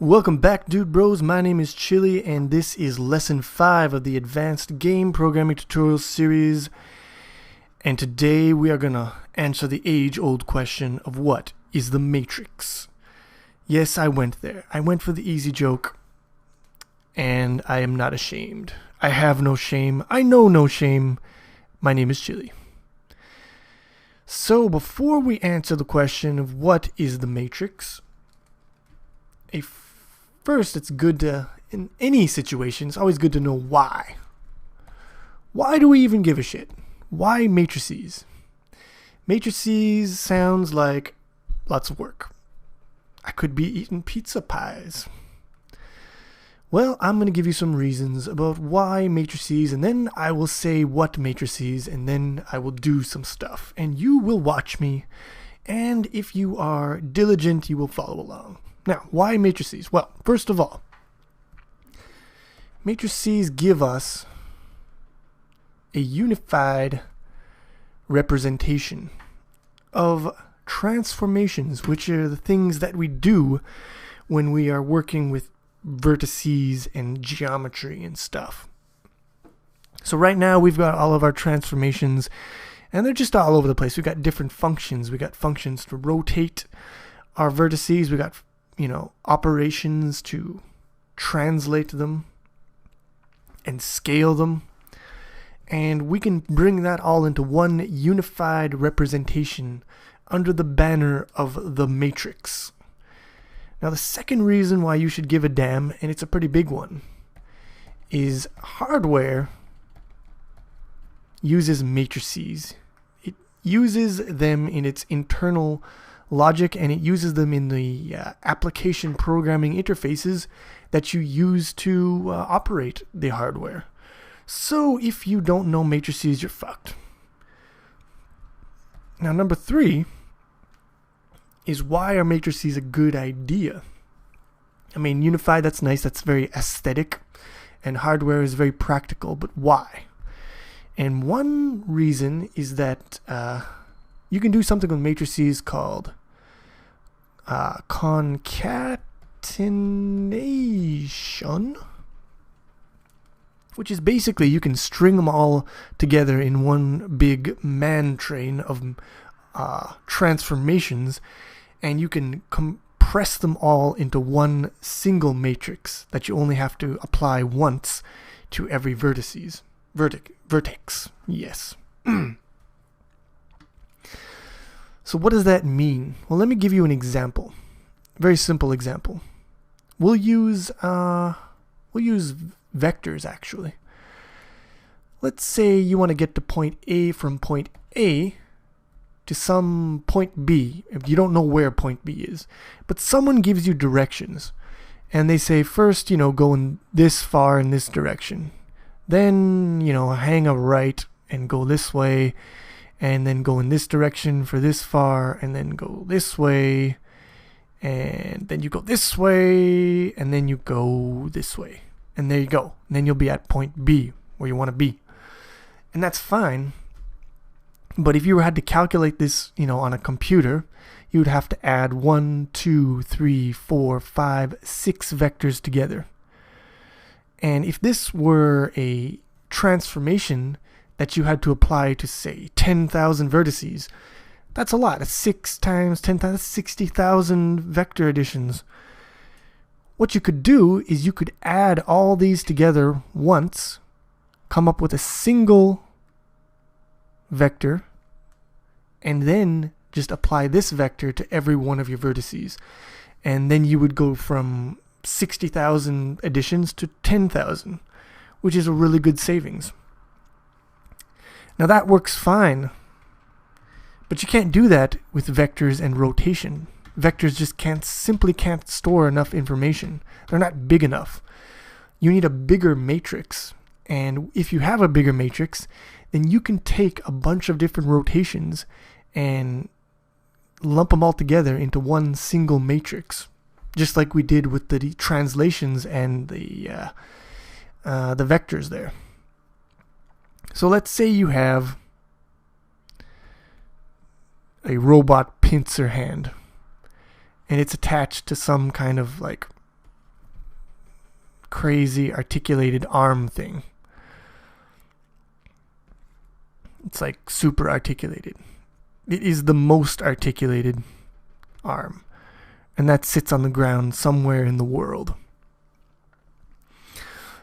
Welcome back, dude bros. My name is Chili, and this is lesson 5 of the Advanced Game Programming Tutorials series. And today we are gonna answer the age-old question of what is the matrix. Yes, I went there. I went for the easy joke, and I am not ashamed. I have no shame. I know no shame. My name is Chili. So before we answer the question of what is the matrix, first, it's good to, in any situation, it's always good to know why. Why do we even give a shit? Why matrices? Matrices sounds like lots of work. I could be eating pizza pies. Well, I'm going to give you some reasons about why matrices, and then I will say what matrices, and then I will do some stuff. And you will watch me, and if you are diligent, you will follow along. Now, why matrices? Well, first of all, matrices give us a unified representation of transformations, which are the things that we do when we are working with vertices and geometry and stuff. So right now we've got all of our transformations, and they're just all over the place. We've got different functions. We've got functions to rotate our vertices. We've got operations to translate them and scale them. And we can bring that all into one unified representation under the banner of the matrix. Now, the second reason why you should give a damn, and it's a pretty big one, is hardware uses matrices. It uses them in its internal logic, and it uses them in the application programming interfaces that you use to operate the hardware. So if you don't know matrices, you're fucked. Now, number 3 is, why are matrices a good idea? I mean, unified, that's nice, that's very aesthetic, and hardware is very practical, but why? And one reason is that you can do something with matrices called concatenation, which is basically you can string them all together in one big man train of transformations, and you can compress them all into one single matrix that you only have to apply once to every vertex. Yes. So what does that mean? Well, let me give you an example. Very simple example. We'll use vectors, actually. Let's say you want to get to point A from point A to some point B. If you don't know where point B is, but someone gives you directions, and they say, first, go in this far in this direction, then hang a right and go this way, and then go in this direction for this far, and then go this way, and then you go this way, and then you go this way, and there you go. And then you'll be at point B, where you want to be. And that's fine, but if you had to calculate this, on a computer, you would have to add 1, 2, 3, 4, 5, 6 vectors together. And if this were a transformation that you had to apply to, say, 10,000 vertices, that's a lot. That's 6 times 10,000, that's 60,000 vector additions. What you could do is you could add all these together once, come up with a single vector, and then just apply this vector to every one of your vertices. And then you would go from 60,000 additions to 10,000, which is a really good savings. Now that works fine, but you can't do that with vectors and rotation. Vectors just simply can't store enough information. They're not big enough. You need a bigger matrix, and if you have a bigger matrix, then you can take a bunch of different rotations and lump them all together into one single matrix, just like we did with the translations and the vectors there. So let's say you have a robot pincer hand, and it's attached to some kind of crazy articulated arm thing. It's like super articulated. It is the most articulated arm. And that sits on the ground somewhere in the world.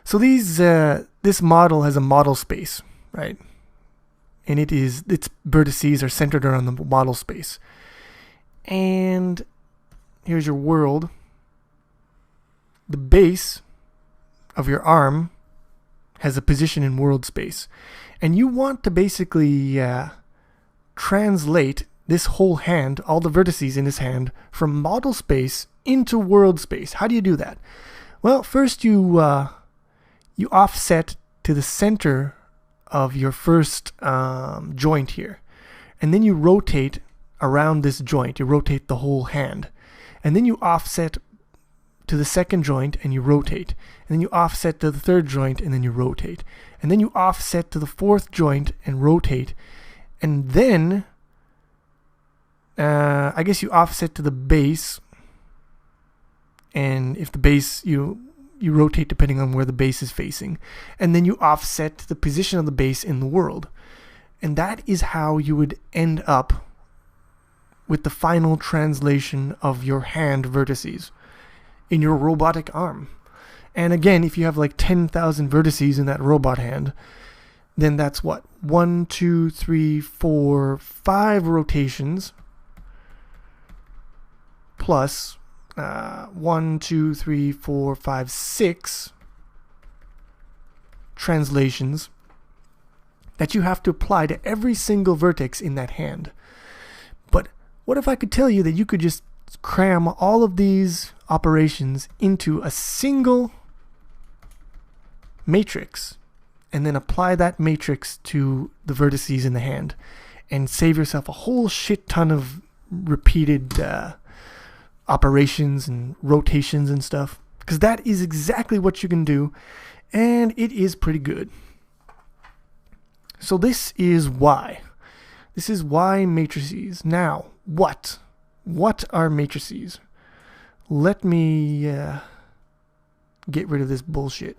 So this model has a model space, right? And its vertices are centered around the model space. And here's your world. The base of your arm has a position in world space. And you want to basically translate this whole hand, all the vertices in this hand, from model space into world space. How do you do that? Well, first you offset to the center of your first joint here. And then you rotate around this joint. You rotate the whole hand. And then you offset to the second joint and you rotate. And then you offset to the third joint and then you rotate. And then you offset to the fourth joint and rotate. And then I guess you offset to the base. And if the base, you rotate depending on where the base is facing. And then you offset to the position of the base in the world. And that is how you would end up with the final translation of your hand vertices in your robotic arm. And again, if you have like 10,000 vertices in that robot hand, then that's what? 1, 2, 3, 4, 5 rotations plus 1, 2, 3, 4, 5, 6 translations that you have to apply to every single vertex in that hand. But what if I could tell you that you could just cram all of these operations into a single matrix and then apply that matrix to the vertices in the hand and save yourself a whole shit ton of repeated operations and rotations and stuff, because that is exactly what you can do, and it is pretty good. So this is why matrices. Now, what are matrices? Let me get rid of this bullshit.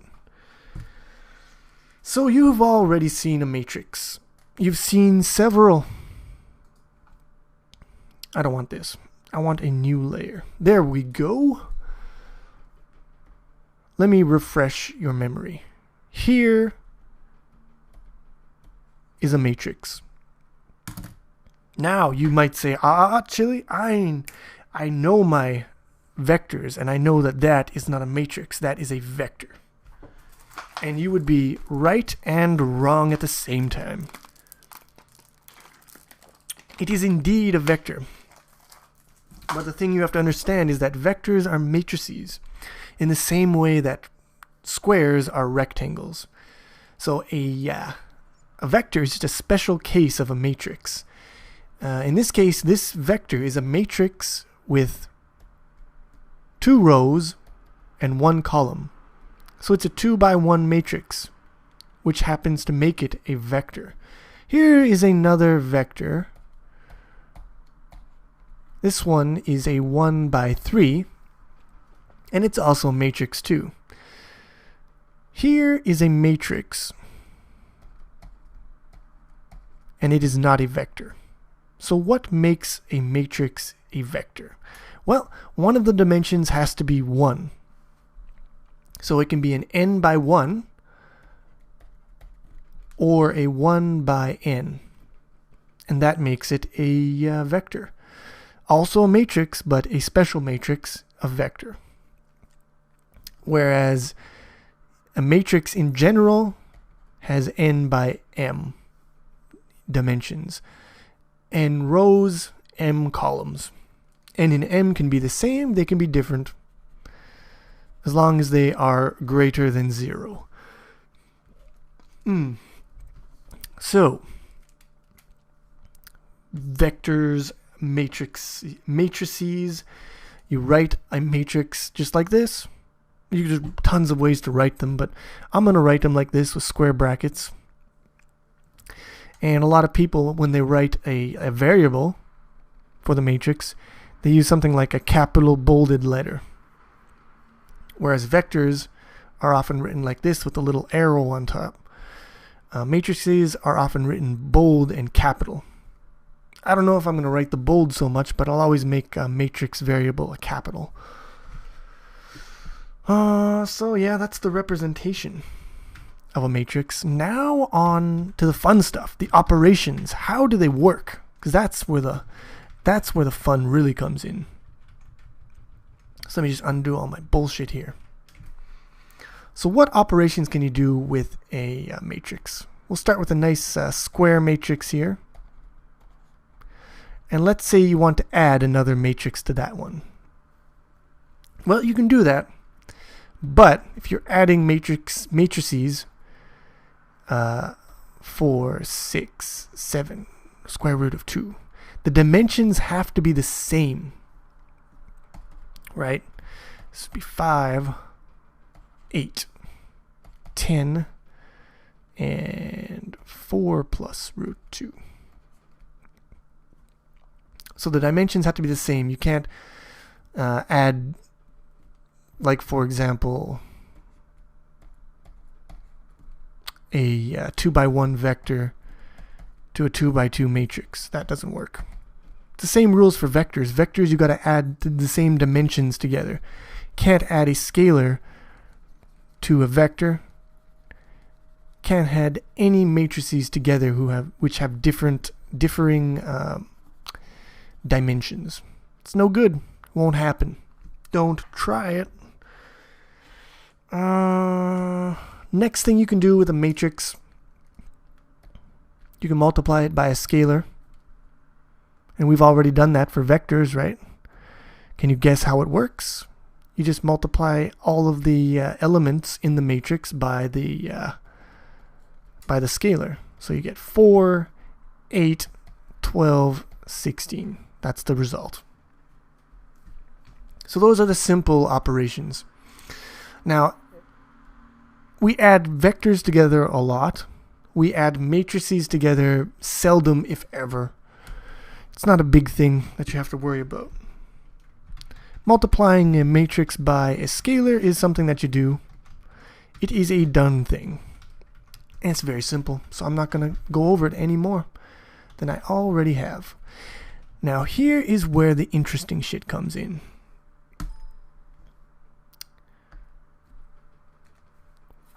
So you've already seen a matrix. You've seen several. I don't want this. I want a new layer. There we go. Let me refresh your memory. Here is a matrix. Now you might say, Chili, I know my vectors, and I know that that is not a matrix. That is a vector. And you would be right and wrong at the same time. It is indeed a vector. But the thing you have to understand is that vectors are matrices in the same way that squares are rectangles. So a vector is just a special case of a matrix. In this case, this vector is a matrix with 2 rows and 1 column. So it's a 2x1 matrix, which happens to make it a vector. Here is another vector. This one is a 1x3, and it's also matrix 2. Here is a matrix, and it is not a vector. So what makes a matrix a vector? Well, one of the dimensions has to be 1. So it can be an n by 1 or a 1 by n, and that makes it a vector. Also a matrix, but a special matrix, a vector. Whereas a matrix in general has n by m dimensions. N rows, m columns. N and m can be the same, they can be different, as long as they are greater than 0. So, vectors, matrices, you write a matrix just like this. There's tons of ways to write them, but I'm going to write them like this with square brackets. And a lot of people, when they write a variable for the matrix, they use something like a capital bolded letter. Whereas vectors are often written like this with a little arrow on top. Matrices are often written bold and capital. I don't know if I'm going to write the bold so much, but I'll always make a matrix variable a capital. So yeah, that's the representation of a matrix. Now on to the fun stuff, the operations. How do they work? Because that's where the fun really comes in. So let me just undo all my bullshit here. So what operations can you do with a matrix? We'll start with a nice square matrix here. And let's say you want to add another matrix to that one. Well, you can do that. But if you're adding matrices 4, 6, 7, square root of 2, the dimensions have to be the same. Right? This would be 5, 8, 10, and 4 plus root 2. So the dimensions have to be the same. You can't add, like for example, a 2x1 vector to a 2x2 matrix. That doesn't work. It's the same rules for vectors. Vectors, you got to add the same dimensions together. Can't add a scalar to a vector. Can't add any matrices together which have differing dimensions. It's no good. Won't happen. Don't try it. Next thing you can do with a matrix, you can multiply it by a scalar. And we've already done that for vectors, right? Can you guess how it works? You just multiply all of the elements in the matrix by the scalar. So you get 4, 8, 12, 16. That's the result. So those are the simple operations. Now, we add vectors together a lot. We add matrices together seldom, if ever. It's not a big thing that you have to worry about. Multiplying a matrix by a scalar is something that you do. It is a done thing. And it's very simple, so I'm not going to go over it any more than I already have. Now here is where the interesting shit comes in.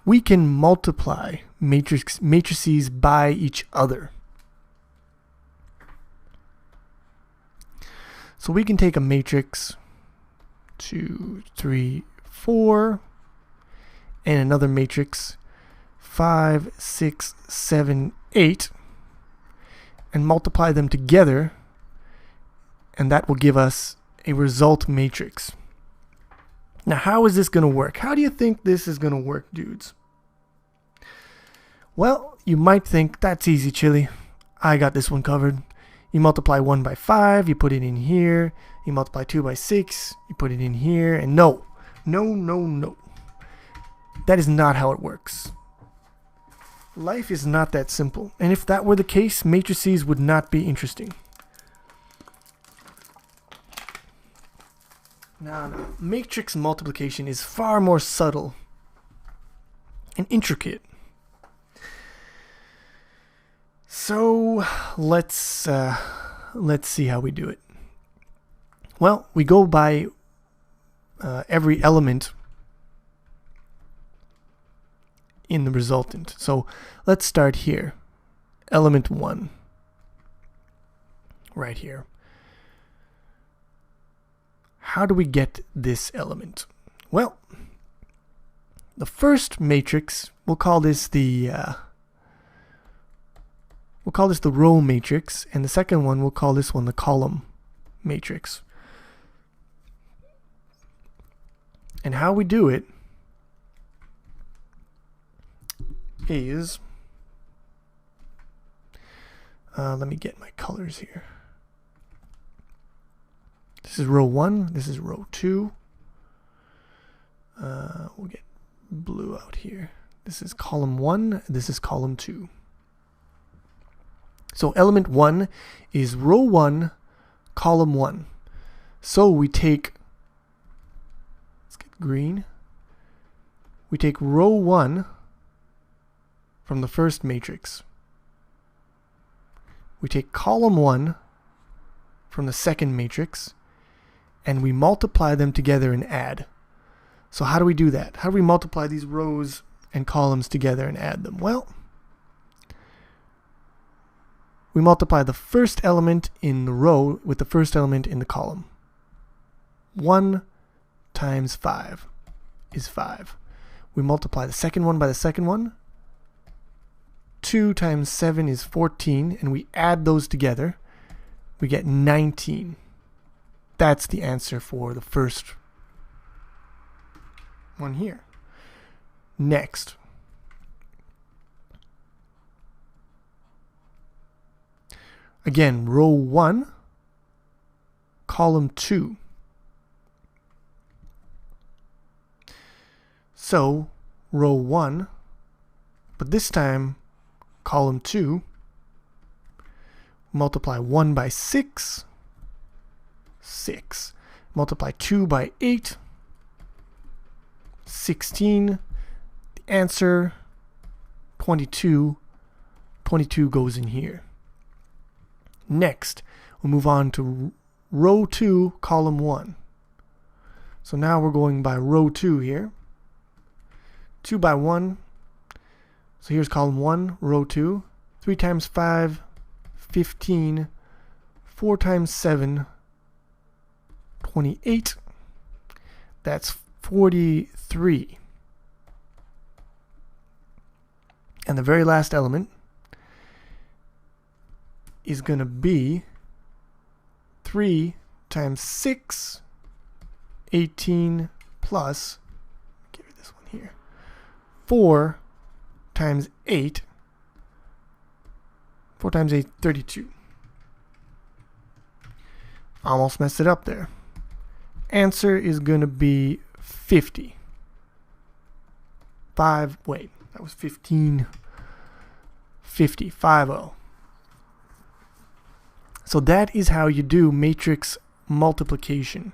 We can multiply matrices by each other. So we can take a matrix 2, 3, 4 and another matrix 5, 6, 7, 8 and multiply them together, and that will give us a result matrix. Now how is this going to work? How do you think this is going to work, dudes? Well, you might think that's easy, Chili. I got this one covered. You multiply 1 by 5, you put it in here. You multiply 2 by 6, you put it in here. And no. That is not how it works. Life is not that simple. And if that were the case, matrices would not be interesting. No. Matrix multiplication is far more subtle and intricate. So let's see how we do it. Well, we go by every element in the resultant. So let's start here. Element 1. Right here. How do we get this element? Well, the first matrix, we'll call this the row matrix, and the second one, we'll call this one the column matrix. And how we do it is, let me get my colors here. This is row 1, this is row 2. We'll get blue out here. This is column 1, this is column 2. So element 1 is row 1, column 1. So we take, let's get green. we take row 1 from the first matrix. We take column 1 from the second matrix, and we multiply them together and add. So how do we do that? How do we multiply these rows and columns together and add them? Well, we multiply the first element in the row with the first element in the column. 1 times 5 is 5. We multiply the second one by the second one. 2 times 7 is 14, and we add those together. We get 19. That's the answer for the first one here. Next, again, row 1, column 2. So, row 1, but this time, column 2, multiply 1 by 6, 6. Multiply 2 by 8, 16. The answer, 22. 22 goes in here. Next, we'll move on to row 2, column 1. So now we're going by row 2 here. 2 by 1. So here's column 1, row 2. 3 times 5, 15. 4 times 7, 28. That's 43. And the very last element is going to be 3 times 6, 18 plus, give you this one here, 4 times 8, 4 times 8, 32. Almost messed it up there. Answer is going to be 50. 5, wait, that was 15. 50, 50. So that is how you do matrix multiplication.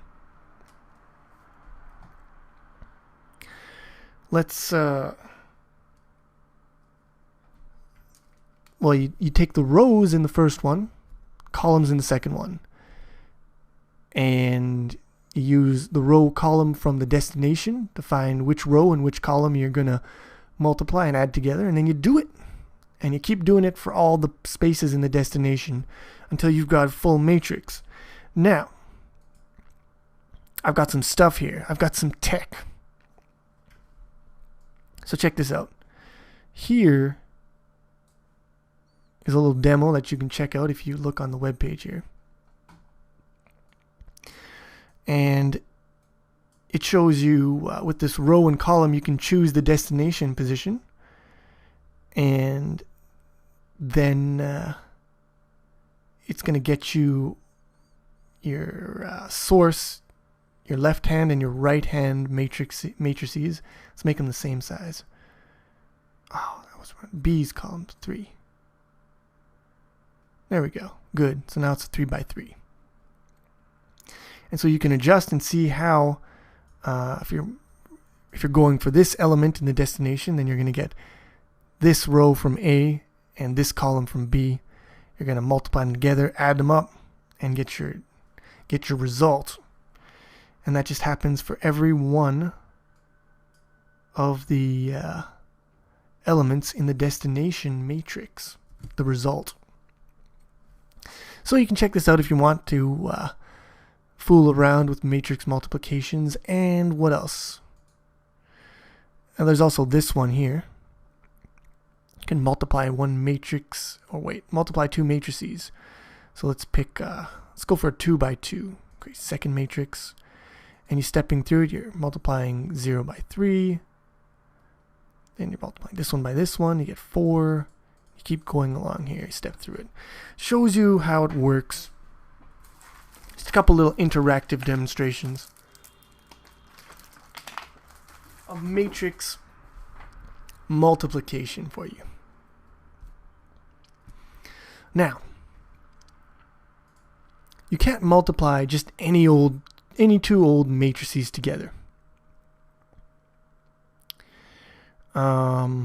Let's, well, you take the rows in the first one, columns in the second one, and you use the row column from the destination to find which row and which column you're going to multiply and add together, and then you do it. And you keep doing it for all the spaces in the destination until you've got a full matrix. Now, I've got some stuff here. I've got some tech. So check this out. Here is a little demo that you can check out if you look on the web page here. And it shows you with this row and column, you can choose the destination position. And then it's going to get you your source, your left hand and your right hand matrices. Let's make them the same size. Oh, that was wrong. B's column 3. There we go. Good. So now it's a 3 by 3. And so you can adjust and see how if you're going for this element in the destination, then you're going to get this row from A and this column from B. You're going to multiply them together, add them up, and get your result. And that just happens for every one of the elements in the destination matrix, the result. So you can check this out if you want to fool around with matrix multiplications. And what else? And there's also this one here. You can multiply one matrix, or wait, multiply two matrices. So let's pick, let's go for a 2 by 2. Okay, second matrix. And you're stepping through it, you're multiplying 0 by 3. Then you're multiplying this one by this one, you get 4. You keep going along here, you step through it. Shows you how it works. Just a couple little interactive demonstrations of matrix multiplication for you. Now, you can't multiply just any two old matrices together. Let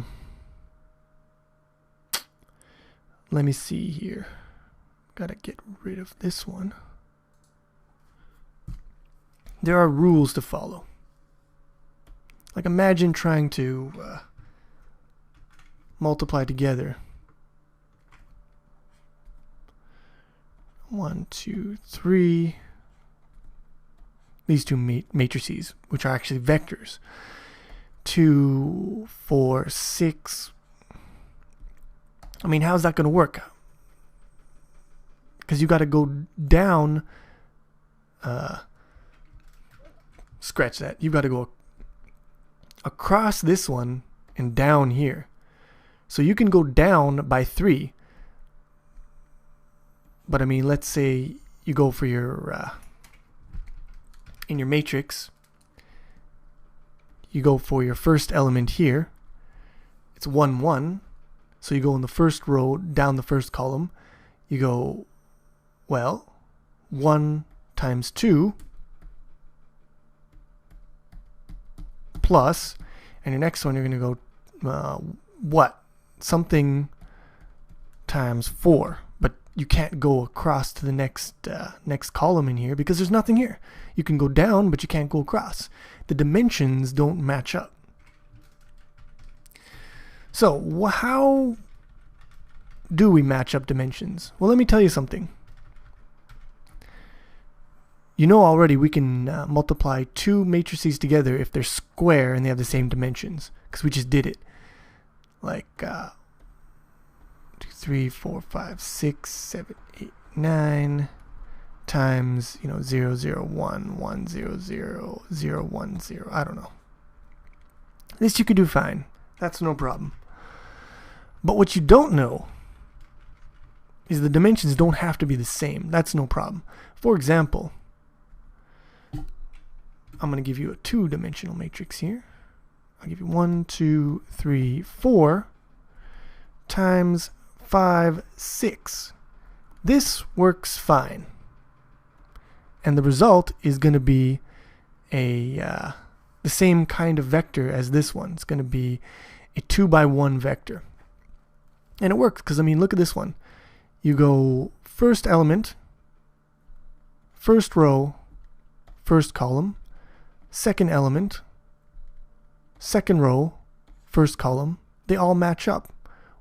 me see here. Gotta get rid of this one. There are rules to follow. Like imagine trying to multiply together 1, 2, 3. These two matrices, which are actually vectors. 2, 4, 6. I mean, how's that going to work? Because you got to go down. Scratch that. You've got to go across this one and down here. So you can go down by 3. But I mean, let's say you go for your in your matrix, you go for your first element here. It's 1, 1. So you go in the first row, down the first column. You go, well, 1 times 2 plus, and your next one you're going to go, what? Something times 4. But you can't go across to the next column in here because there's nothing here. You can go down, but you can't go across. The dimensions don't match up. So how do we match up dimensions? Well, let me tell you something. You know already we can multiply two matrices together if they're square and they have the same dimensions, because we just did it. Like 2, 3, 4, 5, 6, 7, 8, 9 times 0, 0, 1, 1, 0, 0, 0, 1, 0. I don't know. This you could do fine. That's no problem. But what you don't know is the dimensions don't have to be the same. That's no problem. For example, I'm going to give you a two-dimensional matrix here. I'll give you 1, 2, 3, 4 times 5, 6. This works fine. And the result is going to be the same kind of vector as this one. It's going to be a 2 by 1 vector. And it works because, I mean, look at this one. You go first element, first row, first column, second element, second row, first column. They all match up.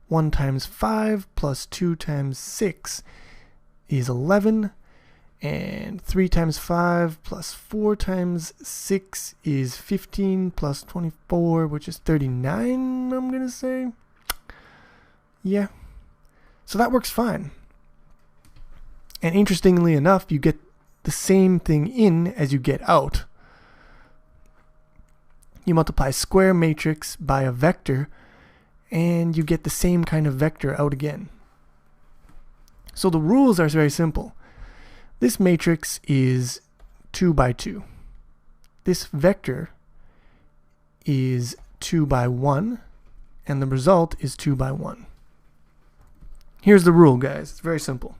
1 times 5 plus 2 times 6 is 11. And 3 times 5 plus 4 times 6 is 15 plus 24, which is 39, I'm going to say. Yeah. So that works fine. And interestingly enough, you get the same thing in as you get out. You multiply square matrix by a vector, and you get the same kind of vector out again. So the rules are very simple. This matrix is 2 by 2. This vector is 2 by 1, and the result is 2 by 1. Here's the rule, guys. It's very simple.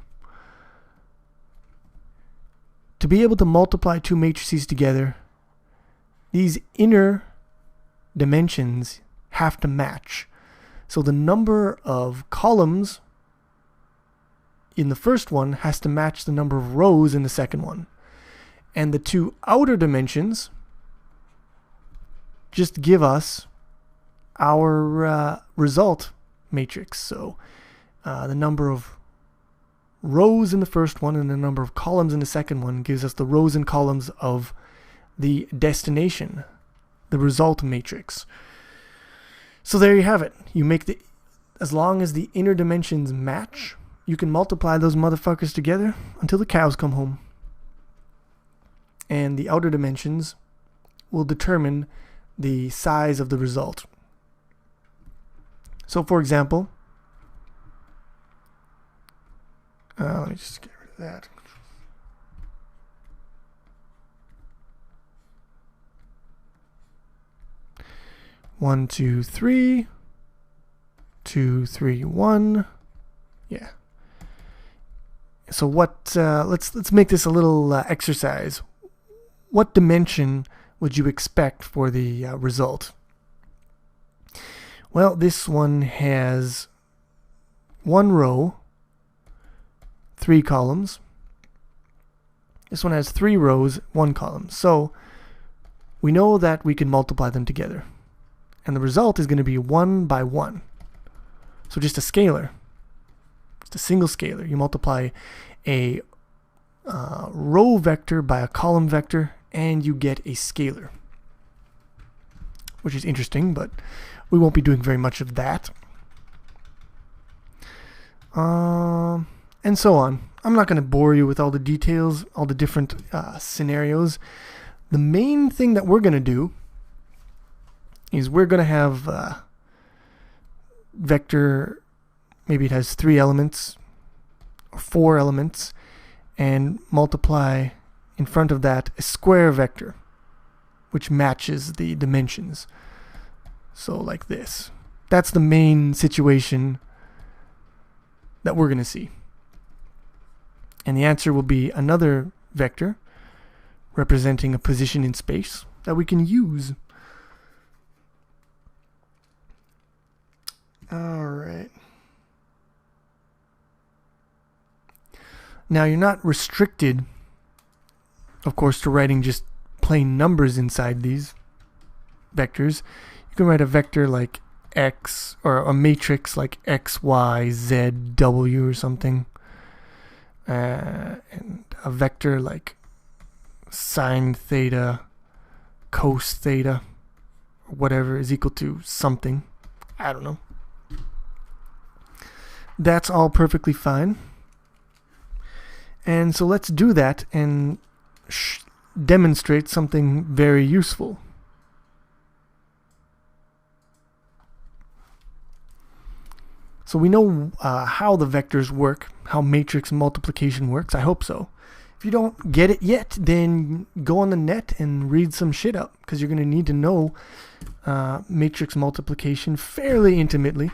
To be able to multiply two matrices together, these inner dimensions have to match. So the number of columns in the first one has to match the number of rows in the second one. And the two outer dimensions just give us our result matrix. So the number of rows in the first one and the number of columns in the second one gives us the rows and columns of the destination, the result matrix. So there you have it. You make as long as the inner dimensions match, you can multiply those motherfuckers together until the cows come home. And the outer dimensions will determine the size of the result. So for example, let me just get rid of that. One, 2, 3, 2, 3, 1. Yeah. So what? Let's make this a little exercise. What dimension would you expect for the result? Well, this one has 1 row, 3 columns. This one has 3 rows, 1 column. So we know that we can multiply them together. And the result is going to be 1 by 1. So just a scalar. Just a single scalar. You multiply a row vector by a column vector, and you get a scalar. Which is interesting, but we won't be doing very much of that. And so on. I'm not going to bore you with all the details, all the different scenarios. The main thing that we're going to do is we're going to have vector, maybe it has 3 elements or 4 elements, and multiply in front of that a square vector which matches the dimensions. So like this. That's the main situation that we're going to see. And the answer will be another vector representing a position in space that we can use. Alright. Now you're not restricted, of course, to writing just plain numbers inside these vectors. You can write a vector like x, or a matrix like x, y, z, w or something. And a vector like sine theta, cos theta, or whatever is equal to something. I don't know. That's all perfectly fine. And so let's do that and demonstrate something very useful. So we know how the vectors work, how matrix multiplication works. I hope so. If you don't get it yet, then go on the net and read some shit up, because you're going to need to know matrix multiplication fairly intimately.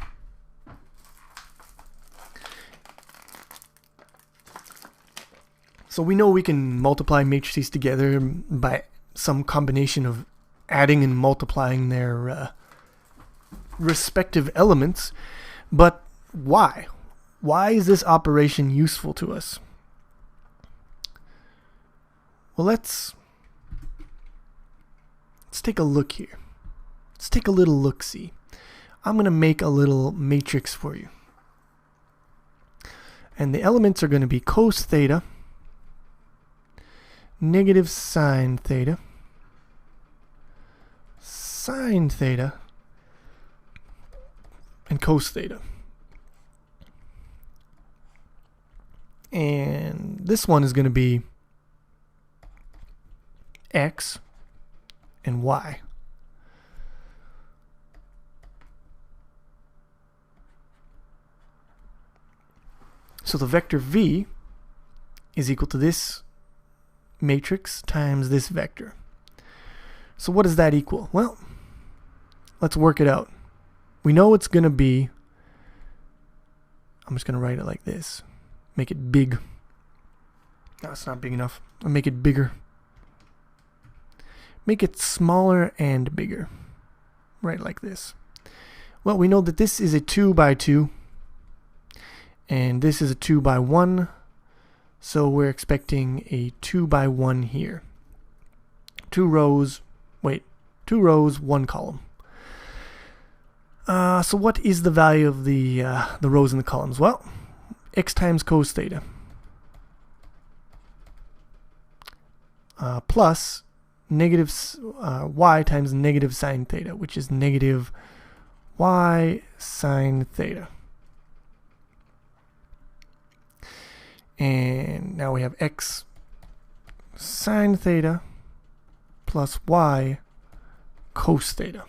So we know we can multiply matrices together by some combination of adding and multiplying their respective elements. But why? Why is this operation useful to us? Well, let's take a look here. Let's take a little look-see. I'm going to make a little matrix for you. And the elements are going to be cos theta, negative sine theta, sine theta, and cos theta. And this one is going to be x and y. So the vector v is equal to this matrix times this vector. So what does that equal? Well, let's work it out. We know it's going to be, I'm just going to write it like this. Make it big. No, it's not big enough. I'll make it bigger. Make it smaller and bigger. Right like this. Well, we know that this is a 2 by 2. And this is a 2 by 1. So we're expecting a 2 by 1 here. 2 rows, 1 column. So what is the value of the rows and the columns? Well, x times cos theta plus negative y times negative sine theta, which is negative y sine theta. And now we have x sine theta plus y cos theta,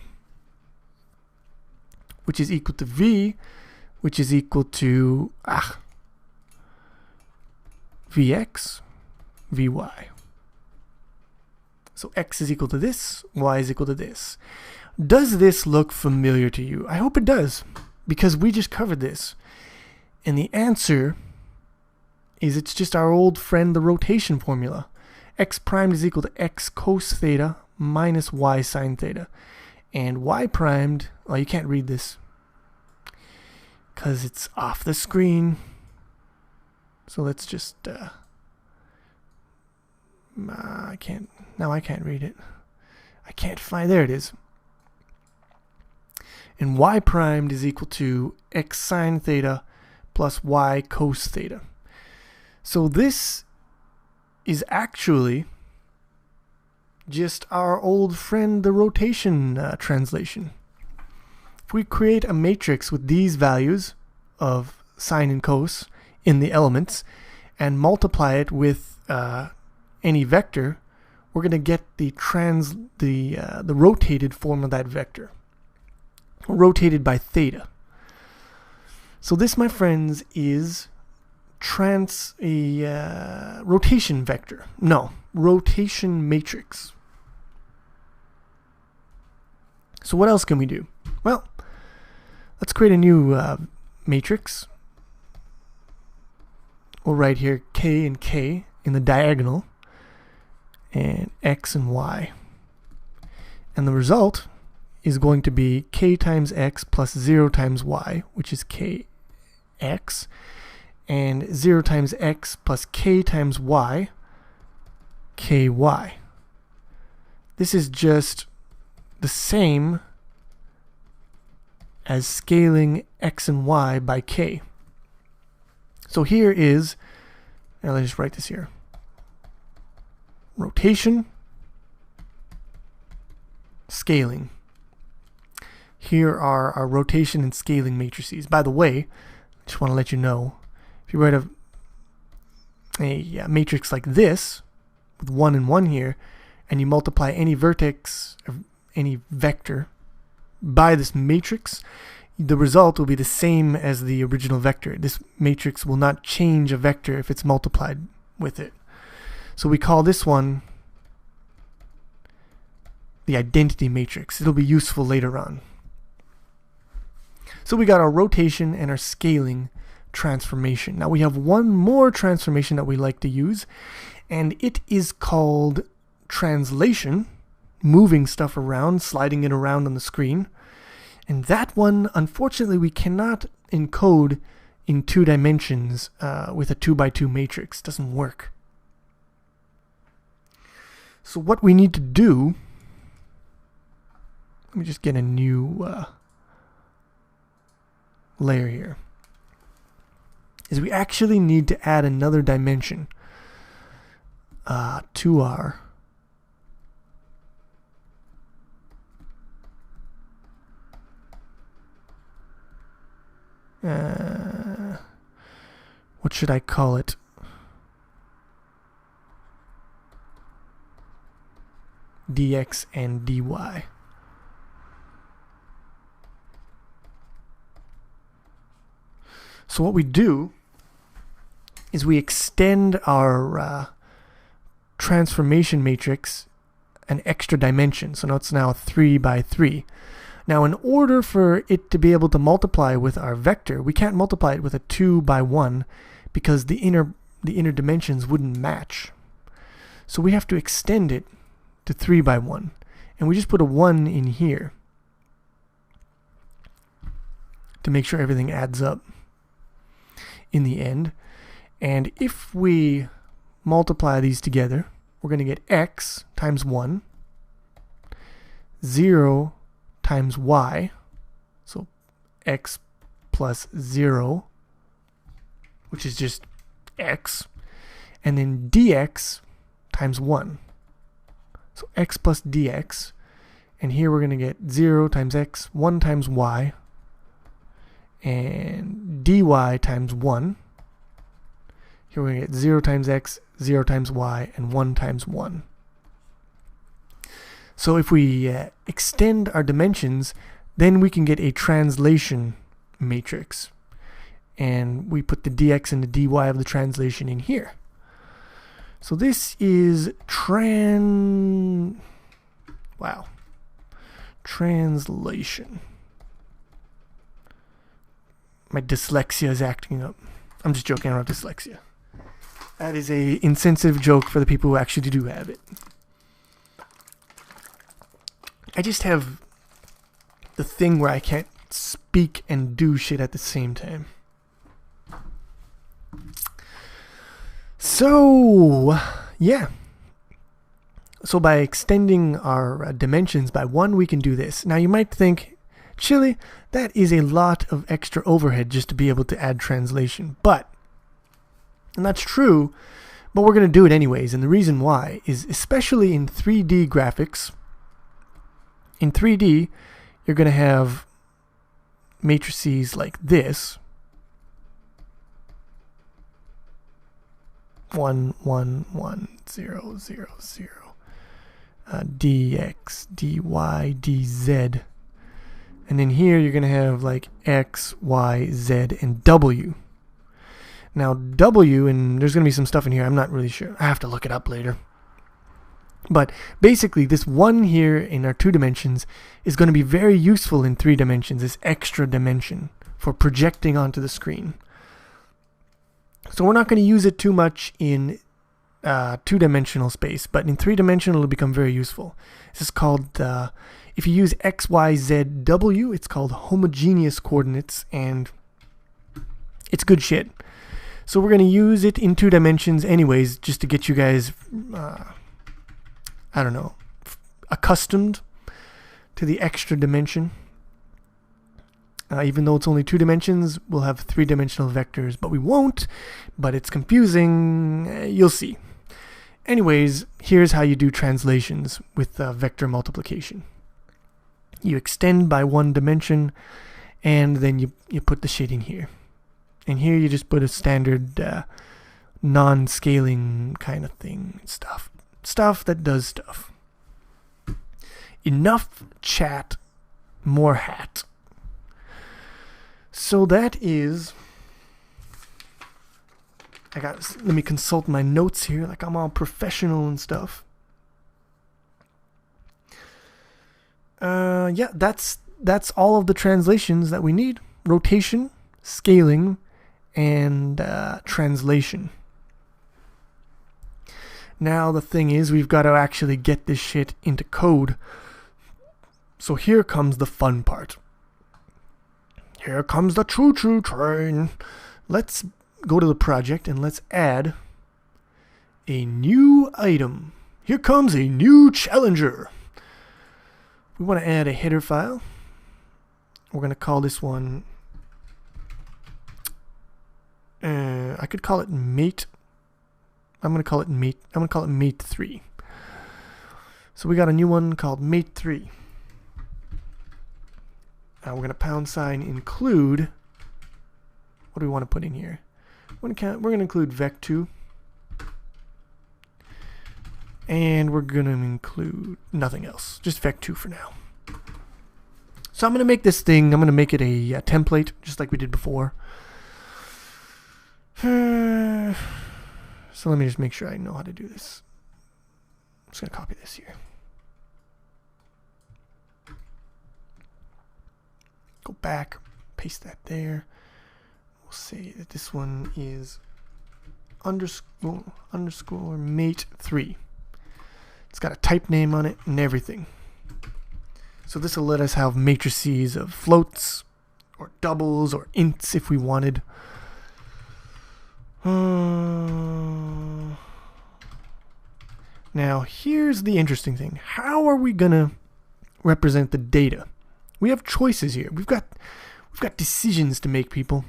which is equal to v, which is equal to vx, vy. So x is equal to this, y is equal to this. Does this look familiar to you? I hope it does, because we just covered this. And the answer is it's just our old friend, the rotation formula. X prime is equal to x cos theta minus y sine theta. And y primed, well, you can't read this because it's off the screen. So let's just, I can't read it. I can't find, there it is. And y primed is equal to x sine theta plus y cos theta. So this is actually just our old friend, the rotation translation. If we create a matrix with these values of sine and cos in the elements and multiply it with any vector, we're going to get the rotated form of that vector, rotated by theta. So this, my friends, is rotation vector. No, rotation matrix. So what else can we do? Well, let's create a new matrix. We'll write here k and k in the diagonal, and x and y. And the result is going to be k times x plus 0 times y, which is kx, and 0 times x plus k times y, ky. This is just the same as scaling x and y by k. So here is, now let's just write this here, rotation, scaling. Here are our rotation and scaling matrices. By the way, I just want to let you know, if you write a matrix like this, with 1 and 1 here, and you multiply any vertex, or any vector, by this matrix, the result will be the same as the original vector. This matrix will not change a vector if it's multiplied with it. So we call this one the identity matrix. It'll be useful later on. So we got our rotation and our scaling transformation. Now we have one more transformation that we like to use, and it is called translation, moving stuff around, sliding it around on the screen. And that one, unfortunately, we cannot encode in 2 dimensions with a 2x2 matrix. It doesn't work. So what we need to do, let me just get a new layer here, is we actually need to add another dimension to our what should I call it? Dx and dy. So what we do is we extend our transformation matrix an extra dimension. So now it's now 3 by 3. Now in order for it to be able to multiply with our vector, we can't multiply it with a 2 by 1 because the inner dimensions wouldn't match. So we have to extend it to 3 by 1. And we just put a 1 in here to make sure everything adds up in the end. And if we multiply these together, we're going to get x times 1, 0 times y, so x plus 0, which is just x, and then dx times 1, so x plus dx, and here we're going to get 0 times x, 1 times y, and dy times 1. Here we're going to get 0 times x, 0 times y, and 1 times 1. So if we extend our dimensions, then we can get a translation matrix. And we put the dx and the dy of the translation in here. So this is translation. My dyslexia is acting up. I'm just joking, I don't have dyslexia. That is a insensitive joke for the people who actually do have it. I just have the thing where I can't speak and do shit at the same time. So, yeah. So by extending our dimensions by 1, we can do this. Now you might think, Chili, that is a lot of extra overhead just to be able to add translation. And that's true, but we're going to do it anyways. And the reason why is, especially in 3D graphics, in 3D, you're going to have matrices like this. 1, 1, 1, 0, 0, 0. Dx, dy, dz. And then here you're going to have like x, y, z, and w. Now w, and there's going to be some stuff in here, I'm not really sure. I have to look it up later. But basically this 1 here in our 2 dimensions is going to be very useful in 3 dimensions, this extra dimension for projecting onto the screen. So we're not going to use it too much in 2-dimensional space, but in 3-dimensional it'll become very useful. This is called, if you use x, y, z, w, it's called homogeneous coordinates, and it's good shit. So we're going to use it in 2 dimensions anyways, just to get you guys, I don't know, accustomed to the extra dimension. Even though it's only 2 dimensions, we'll have 3-dimensional vectors, but we won't. But it's confusing. You'll see. Anyways, here's how you do translations with vector multiplication. You extend by 1 dimension, and then you put the shit in here. And here you just put a standard non-scaling kind of thing. Stuff that does stuff. Enough chat, more hat. So that is, let me consult my notes here, like I'm all professional and stuff. Yeah, that's all of the translations that we need. Rotation, scaling, and translation. Now the thing is, we've got to actually get this shit into code. So here comes the fun part. Here comes the choo-choo train. Let's go to the project and let's add a new item. Here comes a new challenger. We want to add a header file. We're going to call this one, I could call it mate. I'm going to call it mate. I'm going to call it mate 3. So we got a new one called mate 3. We're going to # include. What do we want to put in here? We're going to include vec2. And we're going to include nothing else. Just vec2 for now. So I'm going to make this thing, I'm going to make it a template, just like we did before. So let me just make sure I know how to do this. I'm just going to copy this here. Go back, paste that there. We'll say that this one is underscore mate 3. It's got a type name on it and everything. So this will let us have matrices of floats or doubles or ints if we wanted. Now here's the interesting thing. How are we gonna represent the data? We have choices here. We've got decisions to make, people.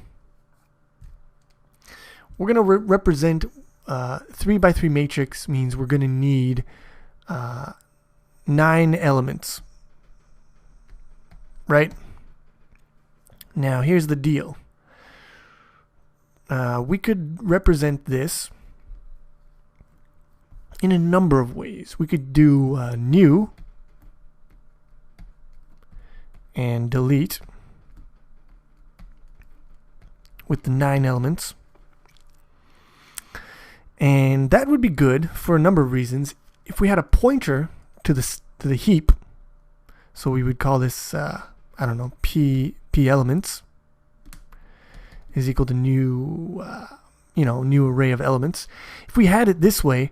We're gonna represent 3 by 3 matrix means we're gonna need 9 elements. Right? Now here's the deal. We could represent this in a number of ways. We could do new and delete with the 9 elements. And that would be good for a number of reasons. If we had a pointer to the heap, so we would call this I don't know, p elements is equal to new new array of elements. If we had it this way,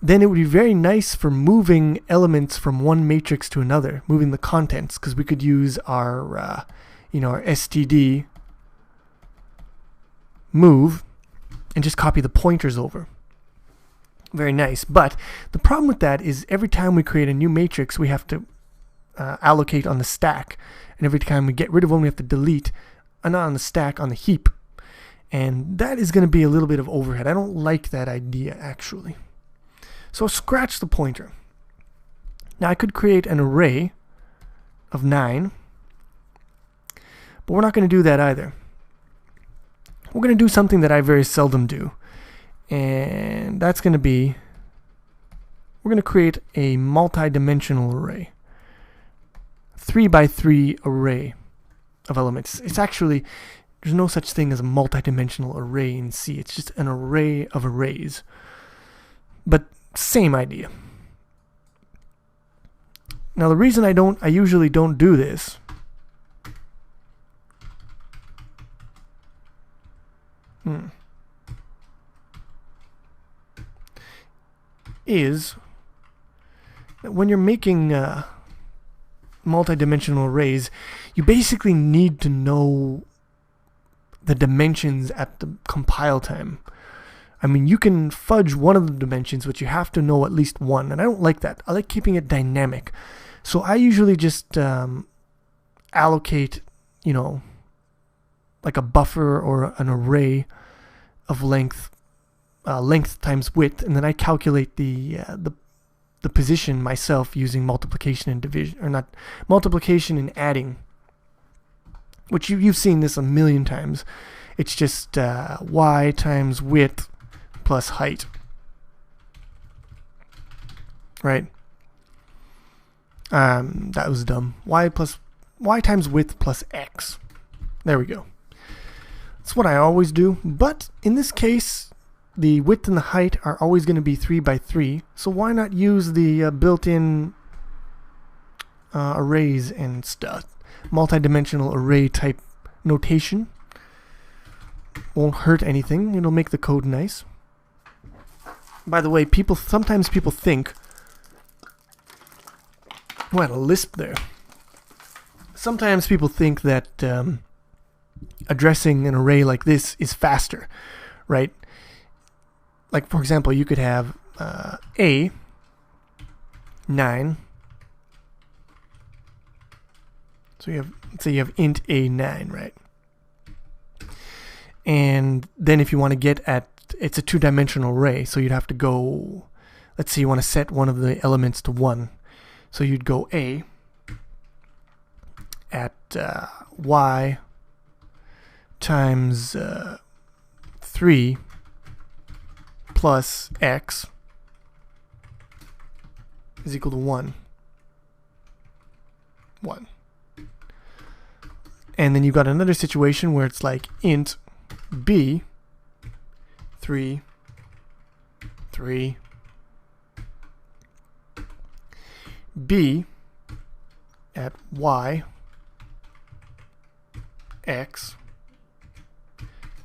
then it would be very nice for moving elements from one matrix to another, moving the contents, because we could use our, our std move and just copy the pointers over. Very nice. But the problem with that is every time we create a new matrix, we have to allocate on the stack. And every time we get rid of one, we have to delete, not on the stack, on the heap. And that is going to be a little bit of overhead. I don't like that idea, actually. So scratch the pointer. Now I could create an array of 9, but we're not going to do that either. We're going to do something that I very seldom do, and that's going to be, we're going to create a multi-dimensional array, 3 by 3 array of elements. It's actually, there's no such thing as a multi-dimensional array in C. It's just an array of arrays, but same idea. Now the reason I usually don't do this is that when you're making multi-dimensional arrays, you basically need to know the dimensions at the compile time. I mean, you can fudge one of the dimensions, but you have to know at least one, and I don't like that. I like keeping it dynamic. So I usually just allocate, like a buffer or an array of length times width, and then I calculate the position myself using multiplication and division, or not multiplication and adding, which you've seen this a million times. It's just y times width plus height, right? That was dumb. Y times width plus x. There we go. That's what I always do, but in this case, the width and the height are always going to be 3 by 3, so why not use the built-in arrays and stuff, multi-dimensional array type notation. Won't hurt anything, it'll make the code nice. By the way, sometimes people think, what a lisp there. Sometimes people think that addressing an array like this is faster, right? Like, for example, you could have A 9. So let's say you have int A9, right? And then if you want to get at, it's a 2-dimensional array, so you'd have to go, let's say you want to set one of the elements to 1. So you'd go A at y times 3 plus x is equal to 1. And then you've got another situation where it's like int b 3 b at y x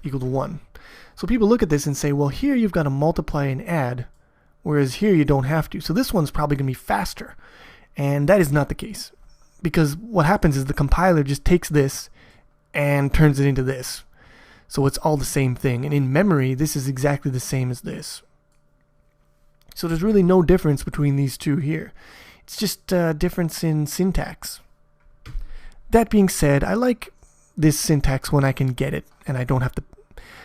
equal to 1. So people look at this and say, well, here you've got to multiply and add, whereas here you don't have to. So this one's probably going to be faster. And that is not the case. Because what happens is the compiler just takes this and turns it into this. So it's all the same thing. And in memory, this is exactly the same as this. So there's really no difference between these two here. It's just a difference in syntax. That being said, I like this syntax when I can get it and I don't have to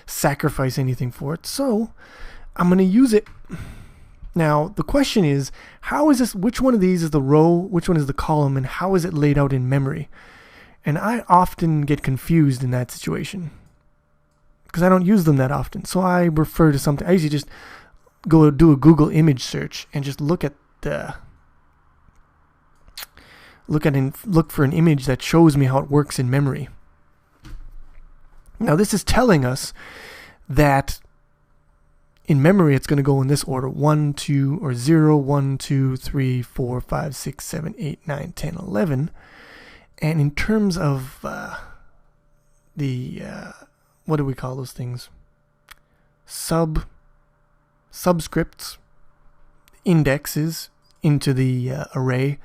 sacrifice anything for it. So I'm going to use it. Now, the question is, how is this, which one of these is the row, which one is the column, and how is it laid out in memory? And I often get confused in that situation because I don't use them that often. So I refer to something. I usually just go do a Google image search and just look for an image that shows me how it works in memory. Now this is telling us that in memory it's going to go in this order: 1, 2, or 0, 1, 2, 3, 4, 5, 6, 7, 8, 9, 10, 11. And in terms of what do we call those things? Subscripts. indexes into the array.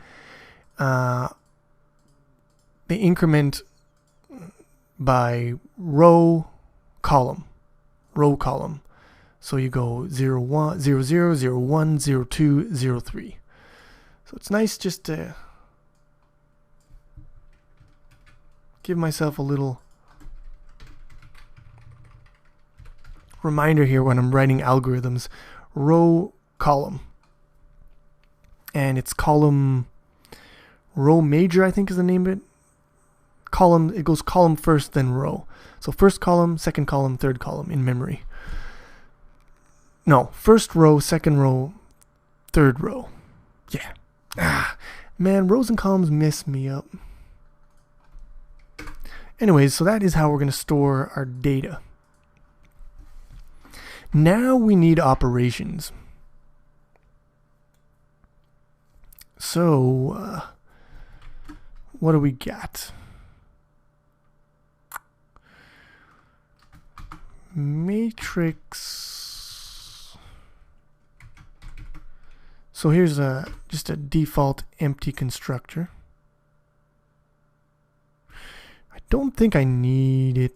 They increment by row column. So you go 0, 1, 0, 0, 0, 1, 0, 2, 0, 3. So it's nice just to give myself a little reminder here when I'm writing algorithms. Row column. And it's column row major, I think is the name of it. Column, it goes column first, then row. So first column, second column, third column in memory. No, first row, second row, third row. Yeah. Man, rows and columns mess me up. Anyways, so that is how we're going to store our data. Now we need operations. So, what do we got? Matrix. So here's just a default empty constructor. I don't think I need it.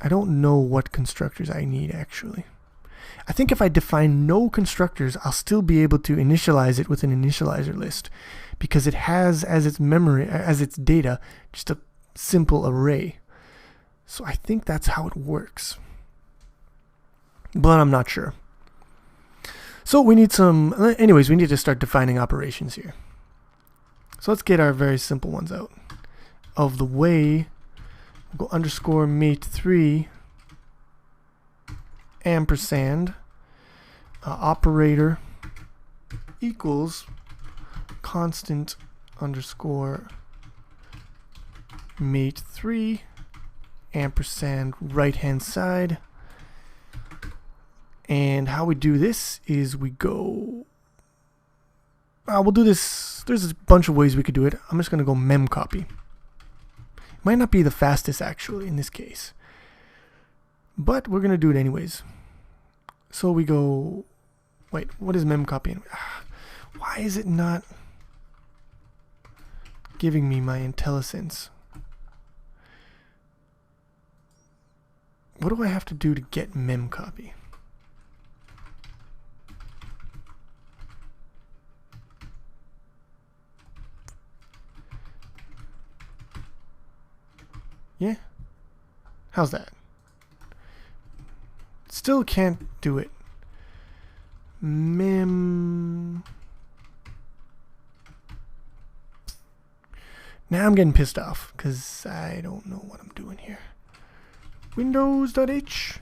I don't know what constructors I need actually. I think if I define no constructors, I'll still be able to initialize it with an initializer list because it has as its memory, as its data, just a simple array. So I think that's how it works. But I'm not sure. So we need anyways, we need to start defining operations here. So let's get our very simple ones out of the way. We'll go underscore mate3 ampersand operator equals constant underscore mate3 ampersand right hand side. And how we do this is we go, we'll do this, there's a bunch of ways we could do it. I'm just going to go memcopy. Might not be the fastest actually in this case, but we're going to do it anyways. So we go, wait, what is memcopy? Why is it not giving me my IntelliSense? What do I have to do to get memcopy? Yeah? How's that? Still can't do it. Now I'm getting pissed off because I don't know what I'm doing here. Windows.h.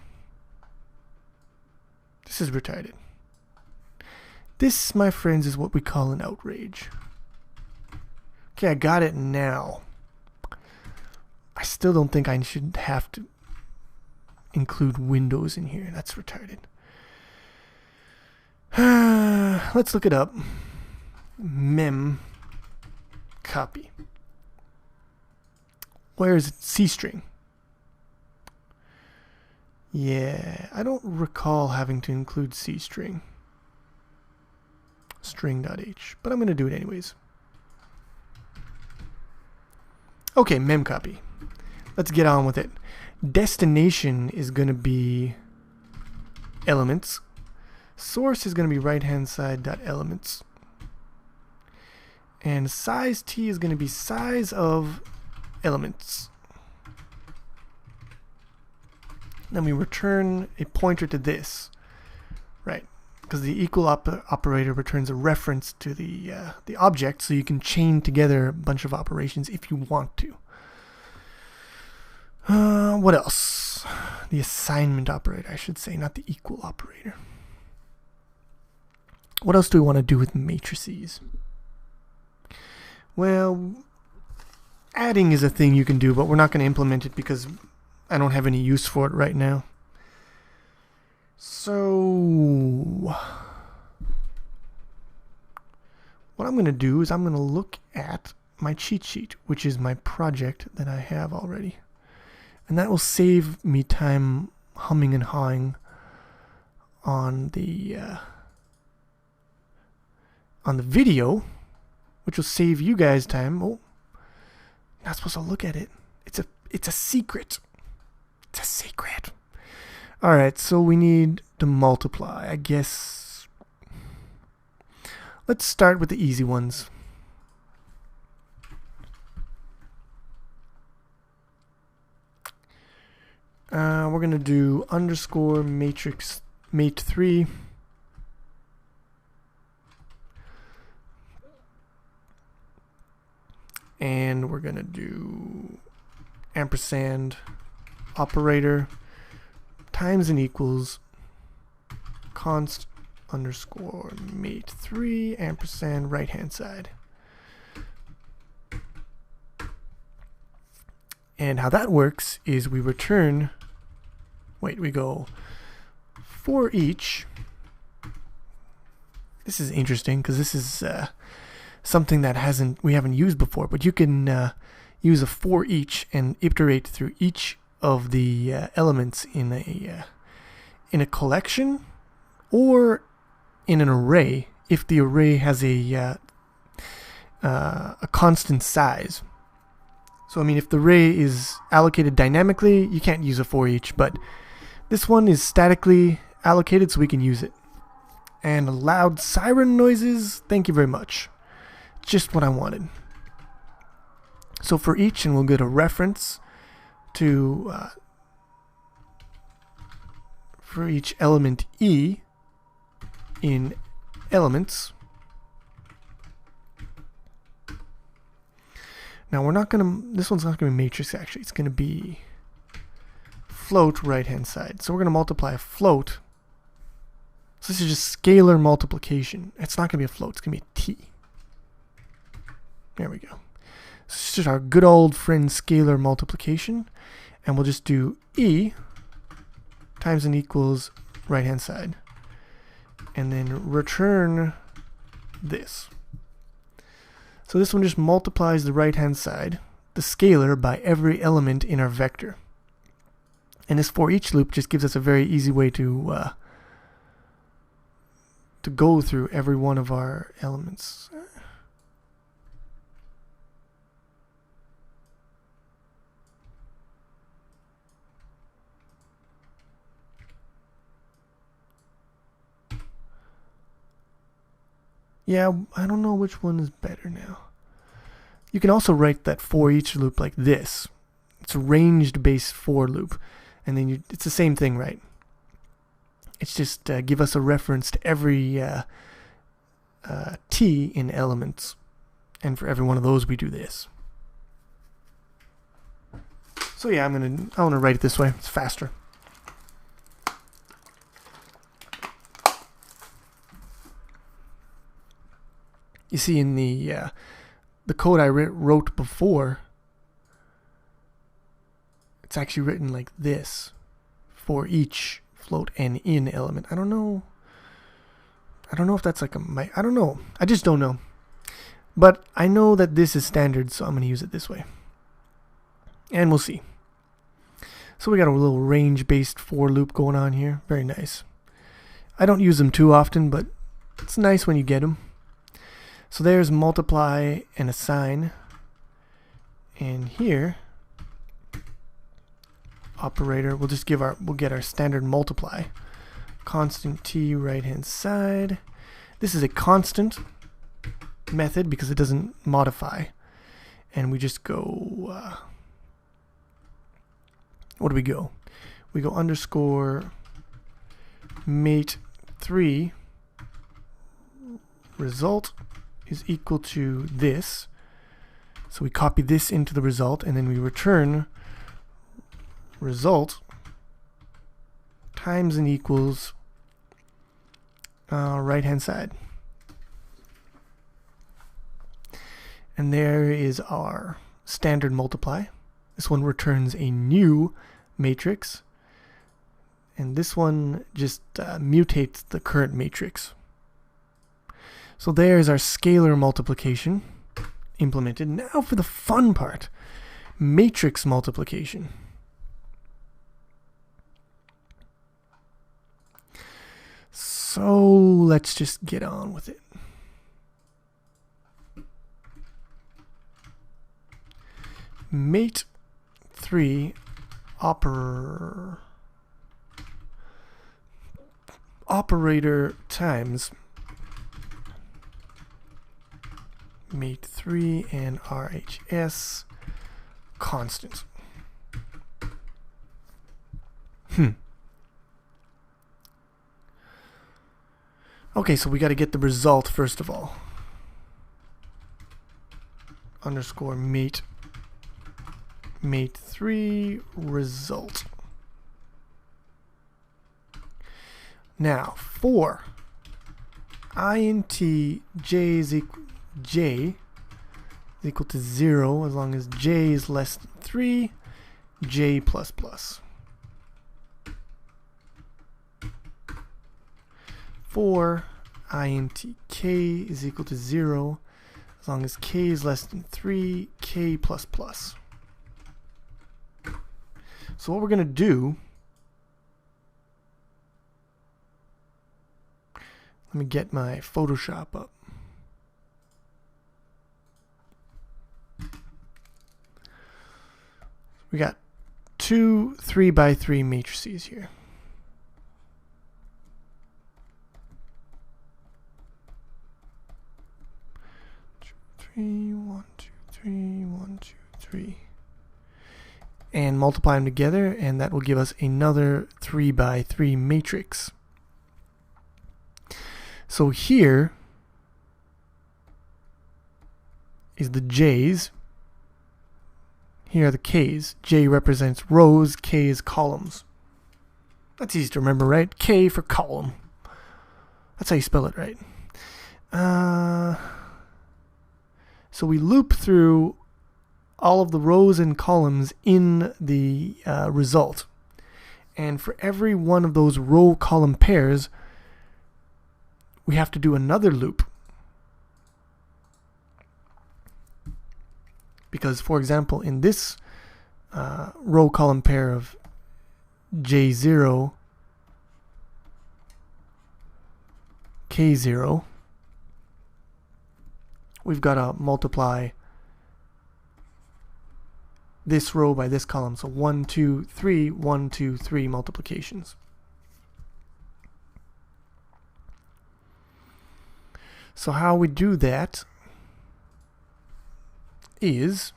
This is retarded. This, my friends, is what we call an outrage. Okay, I got it now. I still don't think I should have to include Windows in here. That's retarded. Let's look it up. Mem copy. Where is it? C string. Yeah, I don't recall having to include C string. String.h, but I'm going to do it anyways. Okay, memcopy. Let's get on with it. Destination is going to be elements. Source is going to be right-hand side dot elements. And size t is going to be size of elements. Then we return a pointer to this, right? Because the equal operator returns a reference to the object, so you can chain together a bunch of operations if you want to. What else? The assignment operator, I should say, not the equal operator. What else do we want to do with matrices? Well, adding is a thing you can do, but we're not going to implement it because I don't have any use for it right now. So what I'm going to do is I'm going to look at my cheat sheet, which is my project that I have already. And that will save me time humming and hawing on the on the video, which will save you guys time. Oh, not supposed to look at it. It's a secret. It's a secret. All right, so we need to multiply. I guess let's start with the easy ones. We're gonna do underscore matrix mate3. And we're gonna do ampersand operator times and equals const underscore mate3 ampersand right hand side. And how that works is we return, we go for each. This is interesting because this is something that we haven't used before, but you can use a for each and iterate through each of the elements in a collection or in an array if the array has a constant size. So I mean, if the array is allocated dynamically, you can't use a for each, but this one is statically allocated, so we can use it. And loud siren noises, thank you very much. Just what I wanted. So for each, and we'll get a reference to for each element E in elements. Now we're not gonna, this one's not gonna be matrix actually, it's gonna be float right hand side. So we're gonna multiply a float. So this is just scalar multiplication. It's not gonna be a float, it's gonna be a T. There we go. So it's just our good old friend scalar multiplication. And we'll just do E times and equals right hand side. And then return this. So this one just multiplies the right hand side, the scalar, by every element in our vector. And this for each loop just gives us a very easy way to go through every one of our elements. Yeah, I don't know which one is better now. You can also write that for each loop like this. It's a ranged base for loop. And then it's the same thing, right? It's just give us a reference to every T in elements. And for every one of those, we do this. So yeah, I want to write it this way. It's faster. You see, in the code I wrote before, it's actually written like this for each float and in element. I don't know if that's like I don't know. I just don't know. But I know that this is standard, so I'm going to use it this way. And we'll see. So we got a little range-based for loop going on here. Very nice. I don't use them too often, but it's nice when you get them. So there's multiply and assign. And here, operator, we'll get our standard multiply. Constant T right hand side. This is a constant method because it doesn't modify. And we just go, what do we go? We go underscore mate3 result is equal to this. So we copy this into the result, and then we return result times and equals right hand side. And there is our standard multiply. This one returns a new matrix, and this one just mutates the current matrix. So there's our scalar multiplication implemented. Now for the fun part, matrix multiplication. So let's just get on with it. mate 3 operator times mate 3 and RHS constant. Okay, so we got to get the result first of all. Underscore mate 3 result. Now for int j is equal to 0 as long as j is less than 3, j plus plus. For int k is equal to 0 as long as k is less than 3, k plus plus. So what we're going to do, let me get my Photoshop up. We got two 3x3 matrices here. One, two, three, 1, 2, 3. And multiply them together, and that will give us another 3x3 matrix. So here is the J's. Here are the K's. J represents rows, K is columns. That's easy to remember, right? K for column. That's how you spell it, right? So we loop through all of the rows and columns in the result. And for every one of those row-column pairs, we have to do another loop. Because, for example, in this row-column pair of J0, K0, we've got to multiply this row by this column. So 1, 2, 3, 1, 2, 3 multiplications. So how we do that is,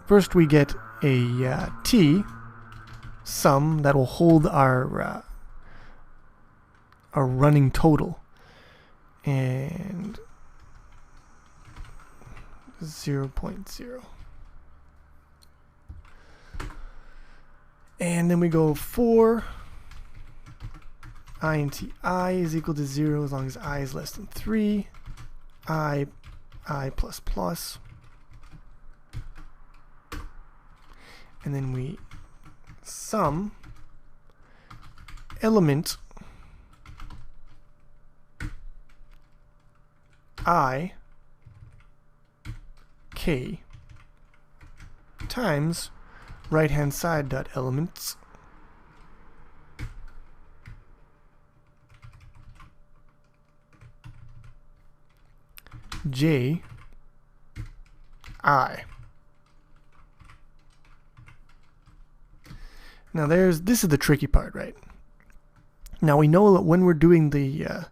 first we get a t sum that will hold our running total, and 0.0. And then we go for int I is equal to 0 as long as I is less than 3, I plus plus. And then we sum element I k times right hand side dot elements j I. Now this is the tricky part, right? Now we know that when we're doing the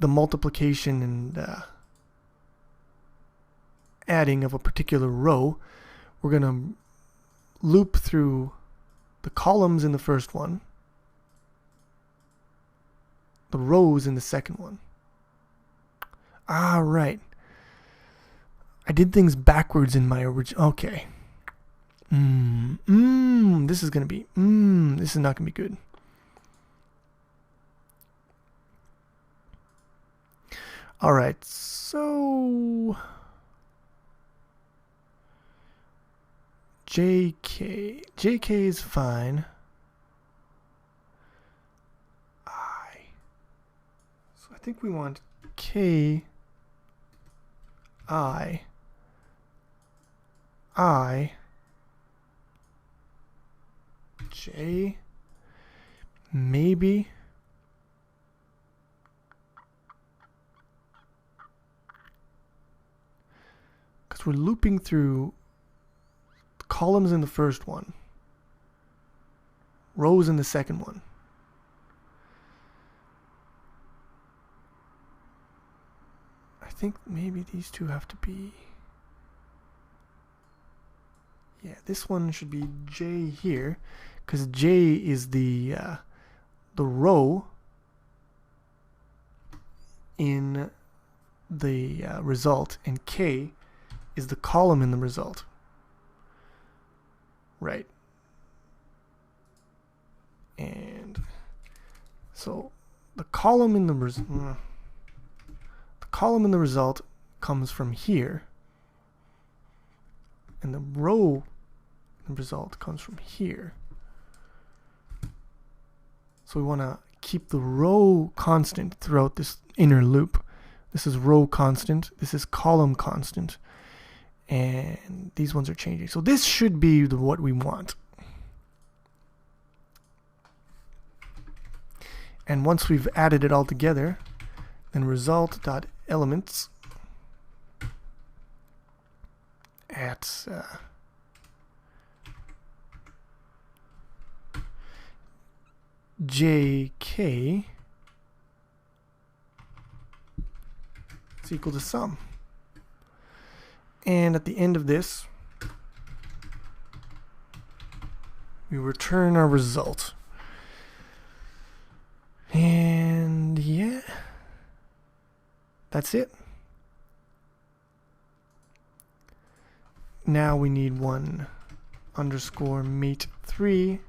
multiplication and adding of a particular row, we're going to loop through the columns in the first one, the rows in the second one. Ah, right. I did things backwards in my original. Okay. This is going to be, this is not going to be good. All right, so JK is fine. So I think we want K I J maybe. So we're looping through columns in the first one, rows in the second one. I think maybe these two have to be, yeah, this one should be J here, because J is the row in the result, and K is the column in the result. Right. And so the column in the result comes from here, and the row in the result comes from here. So we want to keep the row constant throughout this inner loop. This is row constant, this is column constant, and these ones are changing. So this should be what we want. And once we've added it all together, then result.elements at JK is equal to sum. And at the end of this, we return our result. And yeah, that's it. Now we need one underscore mate3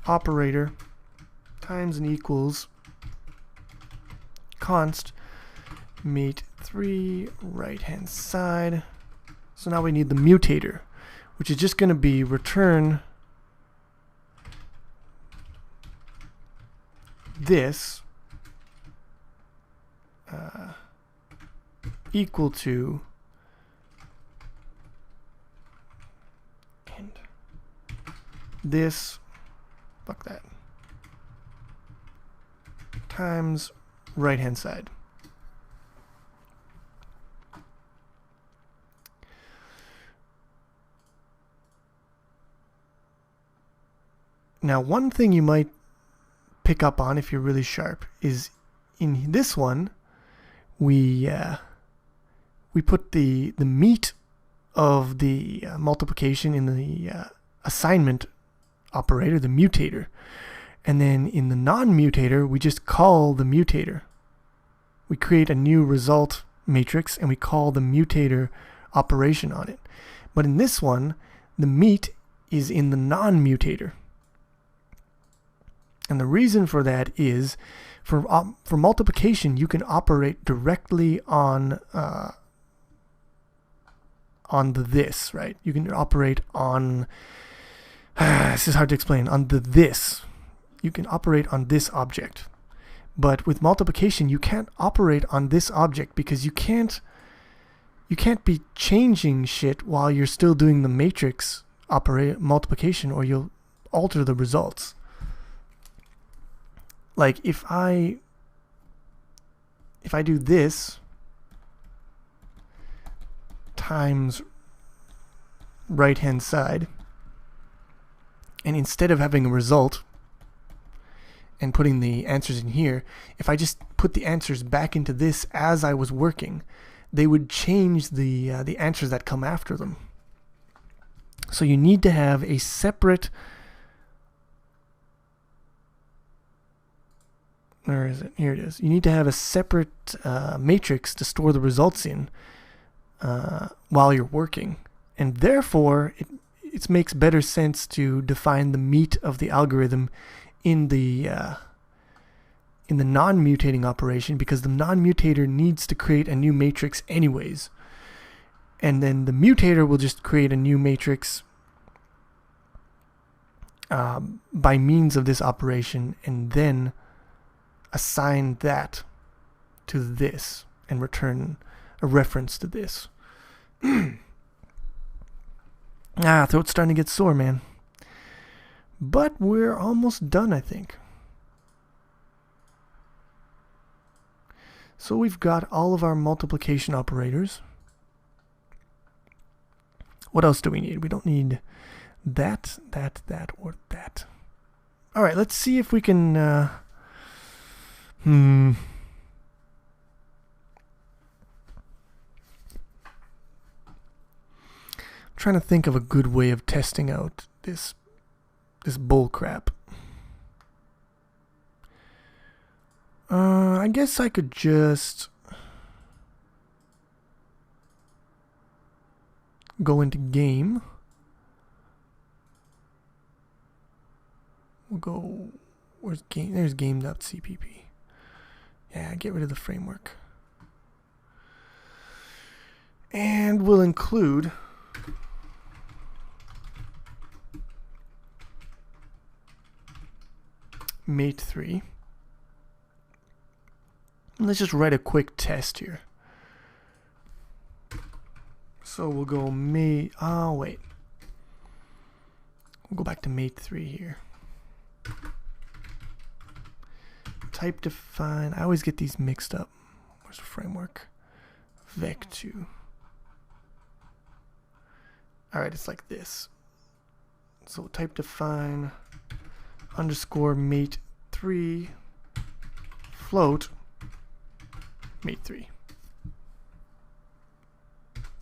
operator times and equals const mate3 right hand side. So now we need the mutator, which is just going to be return this equal to and this, fuck that, times right hand side. Now one thing you might pick up on if you're really sharp is in this one we put the meat of the multiplication in the assignment operator, the mutator, and then in the non-mutator we just call the mutator. We create a new result matrix and we call the mutator operation on it. But in this one the meat is in the non-mutator. And the reason for that is for multiplication you can operate directly on the this, right? You can operate on this is hard to explain, on the this. You can operate on this object. But with multiplication you can't operate on this object because you can't be changing shit while you're still doing the matrix multiplication, or you'll alter the results. Like if I do this times right hand side, and instead of having a result and putting the answers in here, if I just put the answers back into this as I was working, they would change the answers that come after them. So you need to have a separate, where is it? Here it is. You need to have a separate matrix to store the results in while you're working, and therefore it makes better sense to define the meat of the algorithm in the non-mutating operation, because the non-mutator needs to create a new matrix anyways, and then the mutator will just create a new matrix by means of this operation, and then assign that to this and return a reference to this. Throat's starting to get sore, man. But we're almost done, I think. So we've got all of our multiplication operators. What else do we need? We don't need that, or that. All right, let's see if we can... I'm trying to think of a good way of testing out this bull crap. I guess I could just go into game. We'll go, where's game? There's game.cpp. Yeah, get rid of the framework. And we'll include mate 3. Let's just write a quick test here. So we'll go mate, wait. We'll go back to mate 3 here. Type define, I always get these mixed up. Where's the framework? Vec2. Alright, it's like this. So type define underscore mate 3 float mate 3.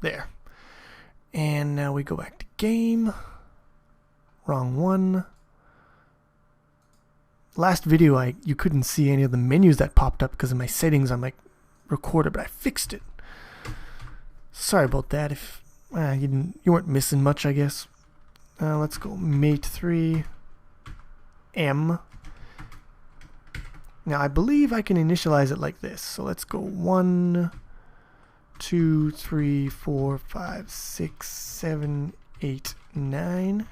There. And now we go back to game. Wrong one. Last video you couldn't see any of the menus that popped up because of my settings on my recorder, but I fixed it. Sorry about that. If you weren't missing much, I guess. Let's go mate 3 M. Now I believe I can initialize it like this. So let's go 1, 2, 3, 4, 5, 6, 7, 8, 9.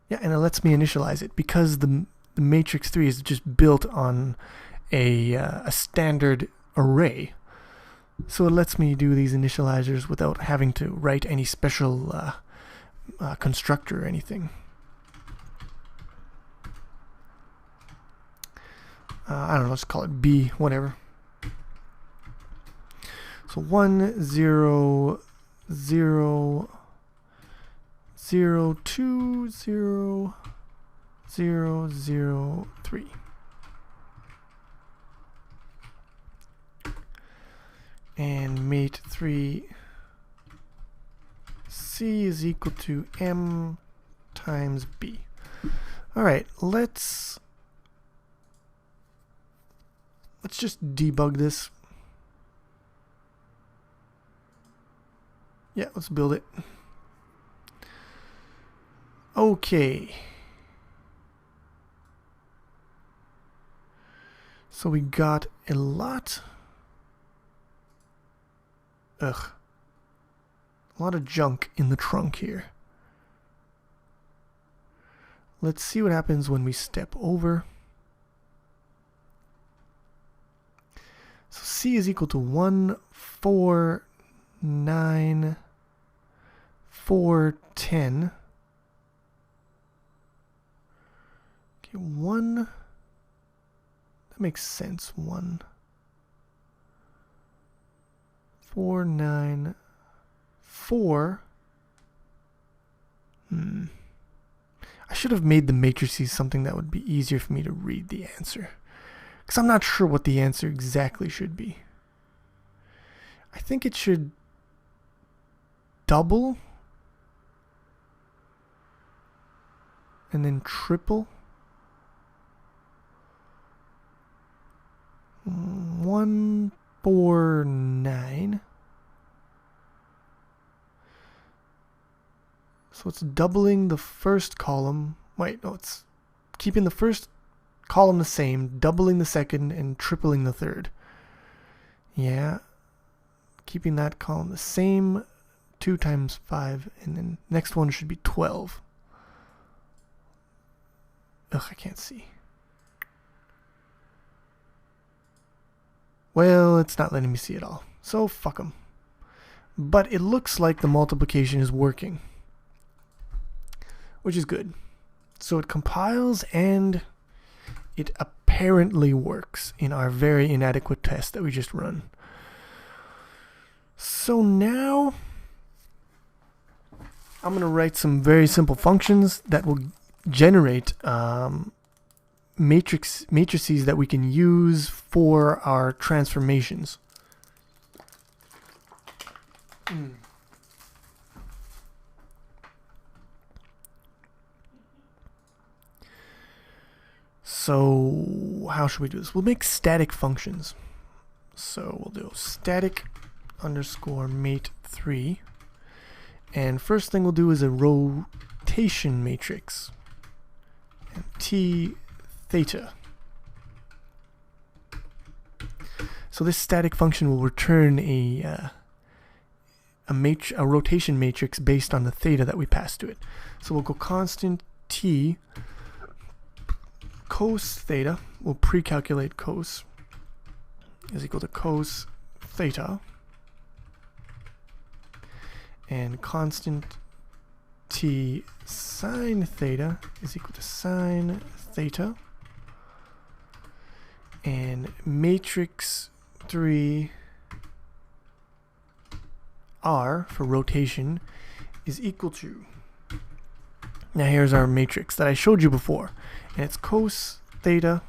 Yeah, and it lets me initialize it because the matrix 3 is just built on a standard array. So it lets me do these initializers without having to write any special constructor or anything. I don't know, let's call it B, whatever. So 1, 0, 0, 0, 2, 0, 0, 0, 3. And mate 3 C is equal to M times B. Alright, let's just debug this. Yeah, let's build it. Okay. So we got a lot. A lot of junk in the trunk here. Let's see what happens when we step over. So C is equal to 1, 4, 9, 4, 10. Okay, 1. That makes sense. 1, 4, 9, 4. I should have made the matrices something that would be easier for me to read the answer, because I'm not sure what the answer exactly should be. I think it should double and then triple. 1, 4, 9. So it's doubling the first column. Wait, no, it's keeping the first column the same, doubling the second, and tripling the third. Yeah. Keeping that column the same, 2 times 5, and then next one should be 12. Ugh, I can't see. Well, it's not letting me see it all, so fuck 'em. But it looks like the multiplication is working, which is good. So it compiles and it apparently works in our very inadequate test that we just run. So now I'm going to write some very simple functions that will generate matrices that we can use for our transformations. So how should we do this? We'll make static functions. So we'll do static underscore mate3. And first thing we'll do is a rotation matrix. And t theta. So this static function will return a rotation matrix based on the theta that we pass to it. So we'll go constant t cos theta. We'll pre-calculate cos is equal to cos theta, and constant t sine theta is equal to sine theta, and matrix 3 r for rotation is equal to, now here's our matrix that I showed you before, and it's cos theta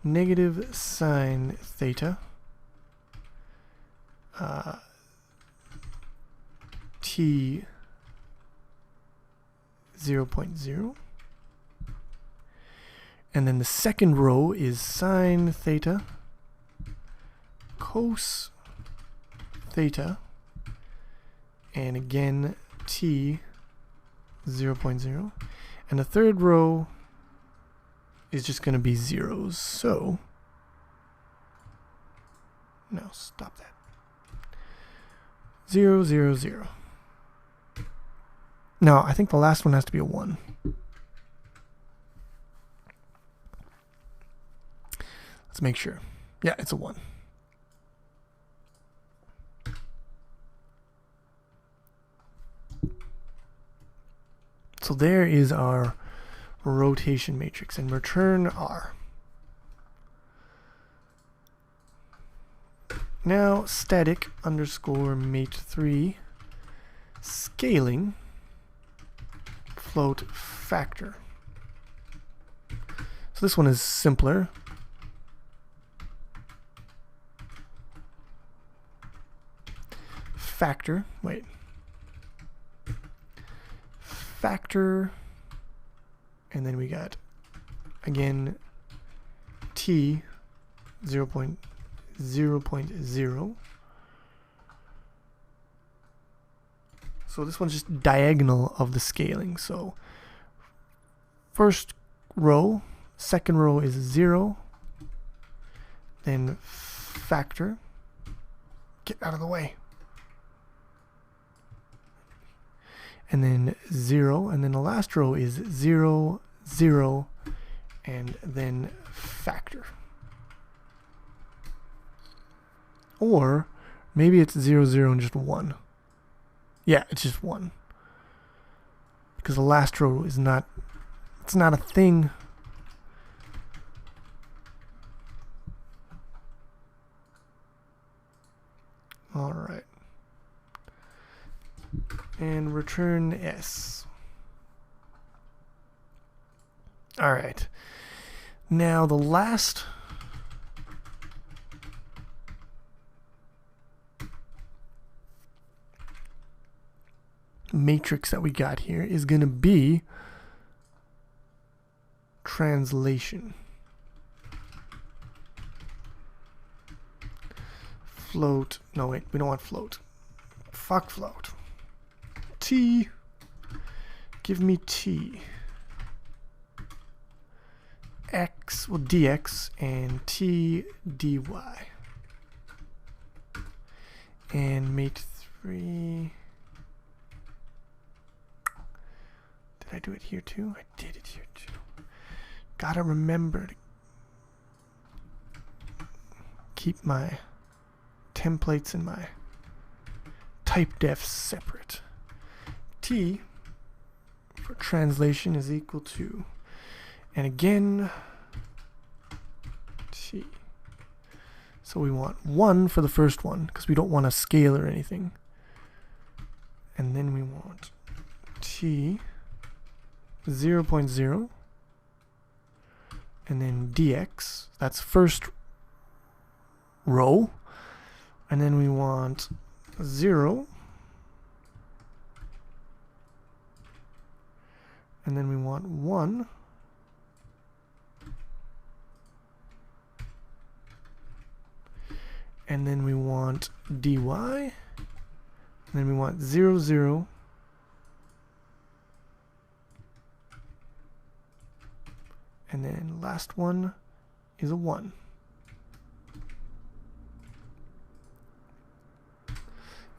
negative sine theta t 0.0, and then the second row is sine theta cos theta, and again t 0.0, and the third row is just going to be zeros. So no, stop that. 0, 0, 0. No, I think the last one has to be a 1. Let's make sure. Yeah, it's a 1. So there is our rotation matrix, and return R. Now static underscore mate3 scaling float factor. So this one is simpler. Factor, wait. Factor, and then we got again t 0.0. So this one's just diagonal of the scaling. So first row, second row is 0, then factor, get out of the way, and then 0, and then the last row is 0, 0, and then factor. Or maybe it's 0, 0, and just 1. Yeah, it's just 1. Because the last row is not, it's not a thing. All right. And return S. All right. Now the last matrix that we got here is going to be translation. Float. No, wait, we don't want float. Fuck float. T. Give me T. X, well, dx, and T dy. And mate3. Did I do it here too? I did it here too. Gotta remember to keep my templates and my type defs separate. T for translation is equal to, and again, T. So we want 1 for the first one because we don't want to scale or anything. And then we want t 0.0 and then dx, that's first row, and then we want 0 and then we want 1 and then we want dy, and then we want 0, 0, and then last one is a 1.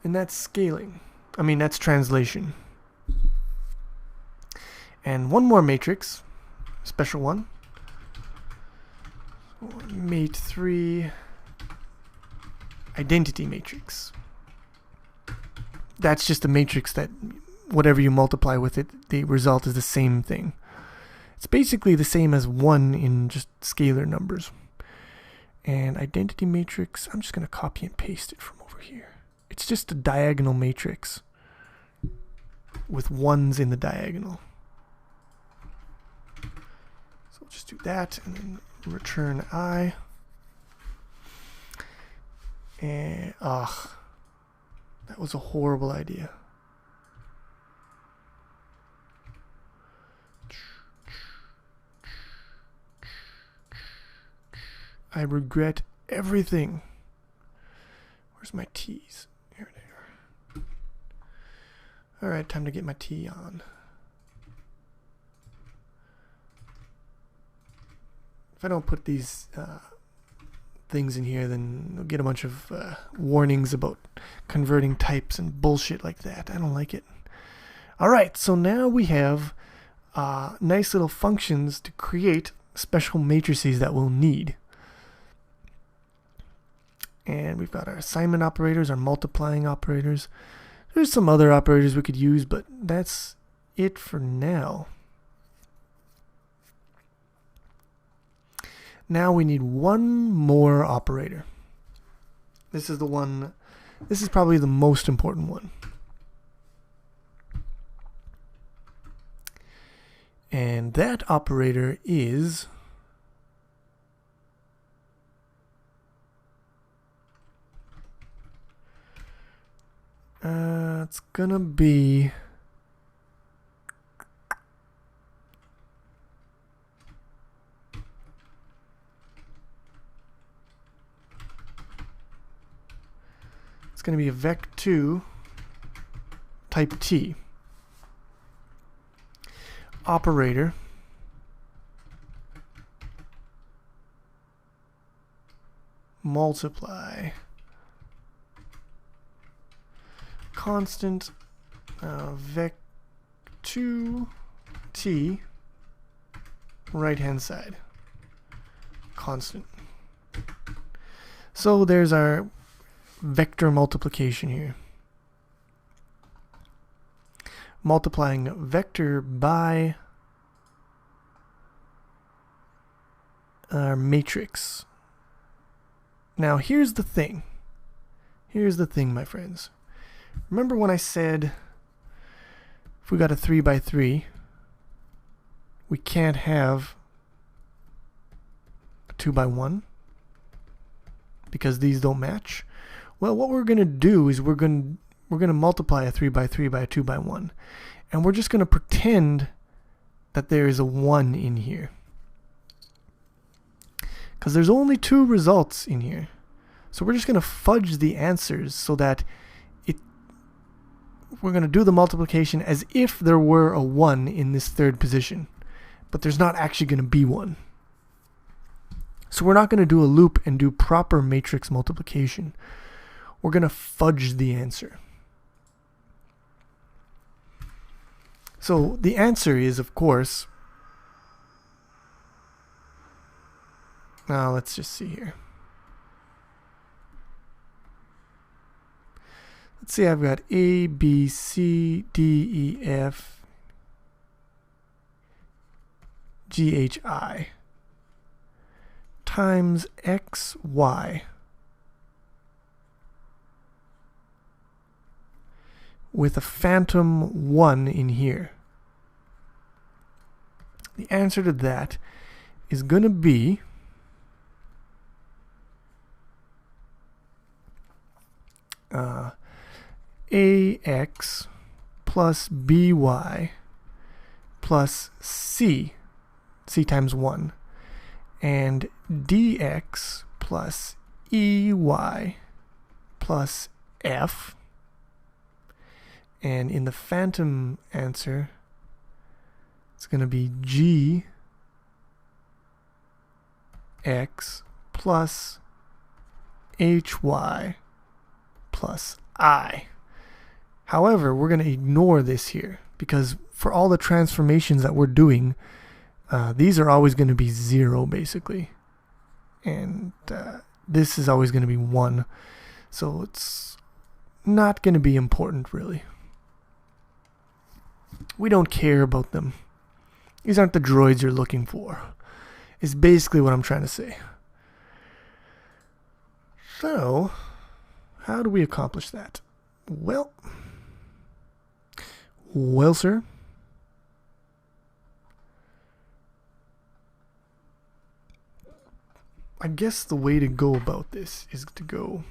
And that's scaling. I mean, that's translation. And one more matrix, special one. Mate3 identity matrix. That's just a matrix that whatever you multiply with it, the result is the same thing. It's basically the same as 1 in just scalar numbers. And identity matrix, I'm just going to copy and paste it from over here. It's just a diagonal matrix with 1s in the diagonal. So we'll just do that and then return I. And that was a horrible idea. I regret everything. Where's my T's? Here they are. Alright, time to get my T on. If I don't put these things in here, then you'll get a bunch of warnings about converting types and bullshit like that. I don't like it. Alright, so now we have nice little functions to create special matrices that we'll need. And we've got our assignment operators, our multiplying operators. There's some other operators we could use, but that's it for now. Now we need one more operator. This is the one, this is probably the most important one. And that operator is it's gonna be a vec2 type T operator multiply constant vec2 T right hand side constant. So there's our vector multiplication here. Multiplying vector by our matrix. Now here's the thing. Here's the thing, my friends. Remember when I said if we got a 3 by 3, we can't have a 2 by 1 because these don't match? Well, what we're going to do is we're going to multiply a 3 by 3 by a 2 by 1. And we're just going to pretend that there is a 1 in here. Because there's only 2 results in here. So we're just going to fudge the answers so that we're going to do the multiplication as if there were a 1 in this third position. But there's not actually going to be one. So we're not going to do a loop and do proper matrix multiplication. We're going to fudge the answer. So the answer is, of course, now let's just see here. Let's see, I've got A, B, C, D, E, F, G, H, I times X, Y. with a phantom 1 in here? The answer to that is going to be ax plus by plus c times 1, and dx plus ey plus f, and in the phantom answer it's going to be gx plus hy plus I. However, we're going to ignore this here because for all the transformations that we're doing, these are always going to be 0 basically, and this is always going to be 1, so it's not going to be important really. We don't care about them. These aren't the droids you're looking for, is basically what I'm trying to say. So how do we accomplish that? Well, sir, I guess the way to go about this is to go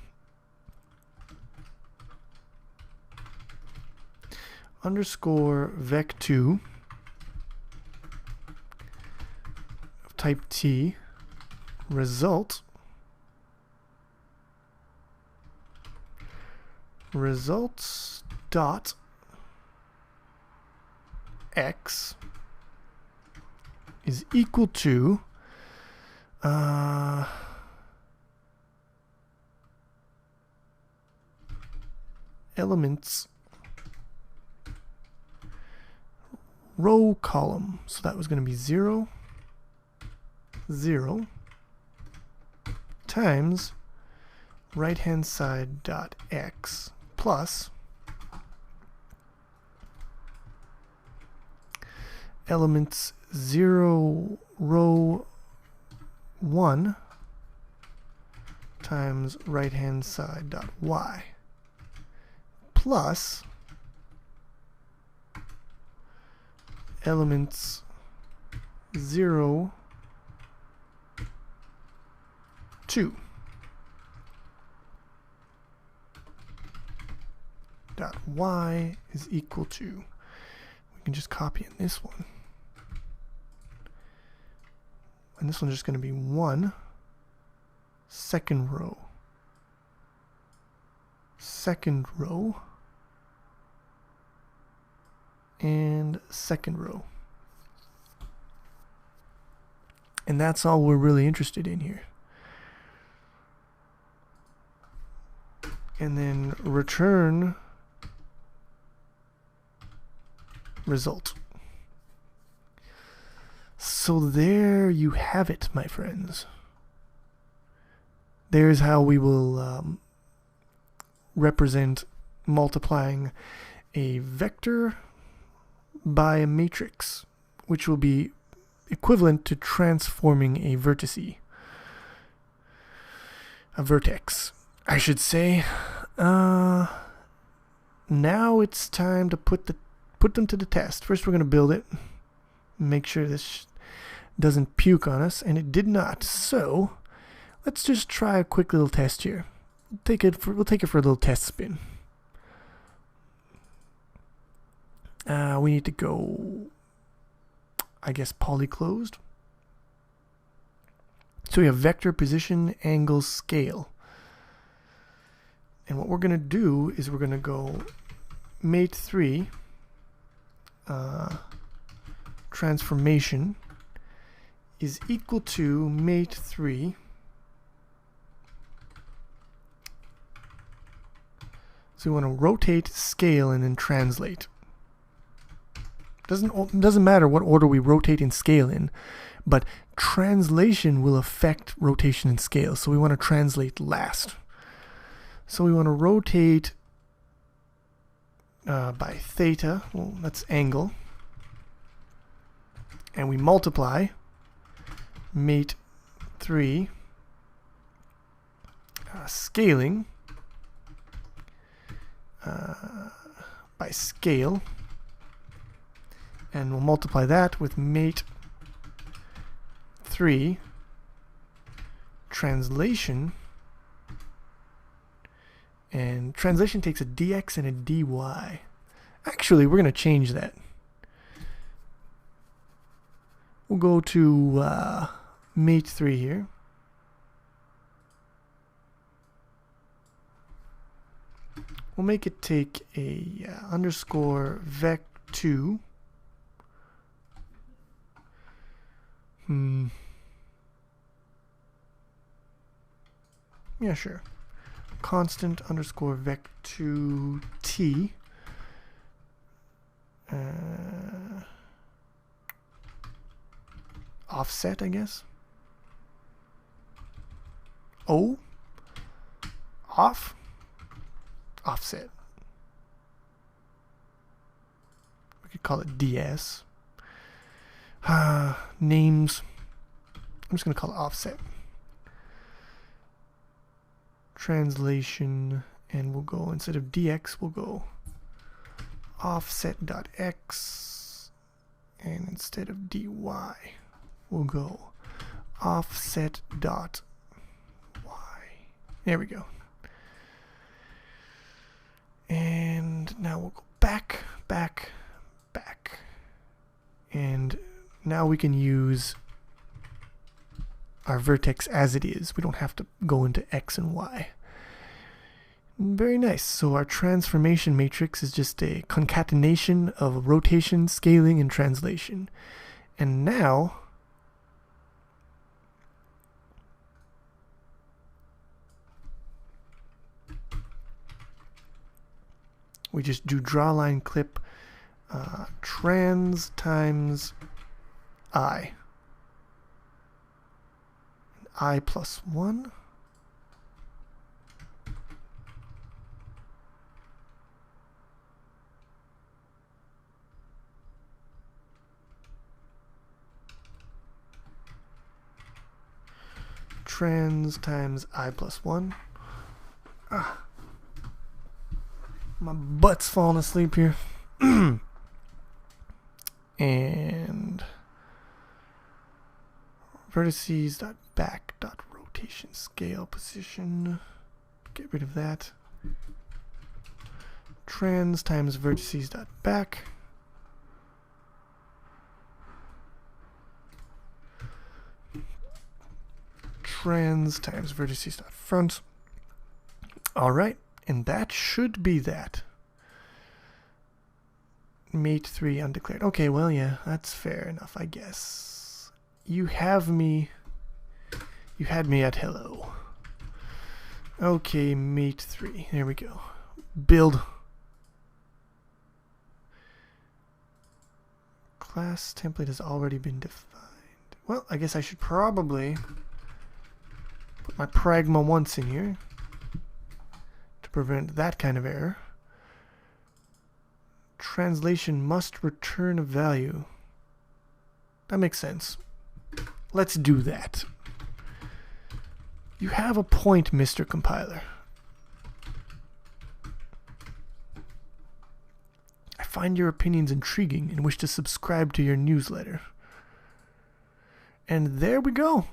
underscore vec2 of type t results dot x is equal to elements row column. So that was going to be 0, 0 times right hand side dot x plus elements 0 row 1 times right hand side dot y plus elements 0 2 dot y is equal to, we can just copy in this one, and this one's just going to be 1 second row and second row, and that's all we're really interested in here. And then return result. So there you have it, my friends. There's how we will represent multiplying a vector by a matrix, which will be equivalent to transforming a vertex, I should say. Now it's time to put them to the test. First we're going to build it, make sure this doesn't puke on us, and it did not. So let's just try a quick little test here. We'll take it for a little test spin. We need to go, I guess, poly closed. So we have vector, position, angle, scale. And what we're going to do is we're going to go mate 3 transformation is equal to mate 3 so we want to rotate, scale, and then translate. Doesn't matter what order we rotate and scale in, but translation will affect rotation and scale, so we want to translate last. So we want to rotate by theta, well, that's angle, and we multiply mate 3 scaling by scale, and we'll multiply that with mate 3 translation, and translation takes a dx and a dy. Actually, we're going to change that. We'll go to mate 3 here. We'll make it take a underscore vec2. Yeah, sure. Constant underscore vec2 t. Offset, I guess. O. Off. Offset. We could call it ds. Names. I'm just going to call it offset. Translation, and we'll go, instead of dx, we'll go offset.x, and instead of dy, we'll go offset.y. There we go. And now we'll go back, back, back. And now we can use our vertex as it is. We don't have to go into x and y. Very nice. So our transformation matrix is just a concatenation of rotation, scaling, and translation. And now we just do draw line clip trans times I. I plus 1. Trans times I plus 1. My butt's falling asleep here. And vertices dot back dot rotation scale position. Get rid of that. Trans times vertices dot back. Trans times vertices dot front. All right, and that should be that. Mate 3 undeclared. Okay, well, yeah, that's fair enough, I guess. You had me at hello. Okay, mate 3. There we go. Build. Class template has already been defined. Well, I guess I should probably put my pragma once in here to prevent that kind of error. Translation must return a value. That makes sense. Let's do that. You have a point, Mr. Compiler. I find your opinions intriguing and wish to subscribe to your newsletter. And there we go.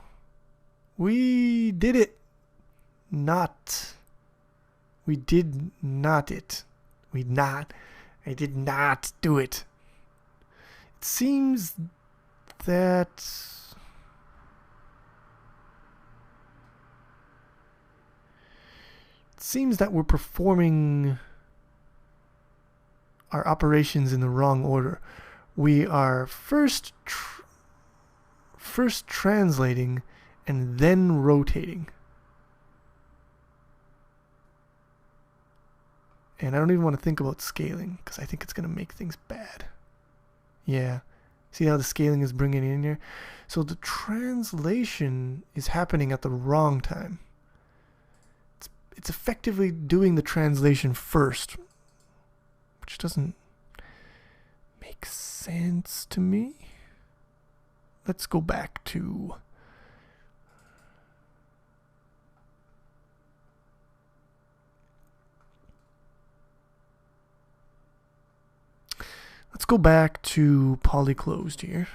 We did it. We did not it. I did not do it. It seems that we're performing our operations in the wrong order. We are first translating and then rotating. And I don't even want to think about scaling because I think it's going to make things bad. Yeah. See how the scaling is bringing it in here? So the translation is happening at the wrong time. It's effectively doing the translation first, which doesn't make sense to me. Let's go back to Let's go back to polyclosed here.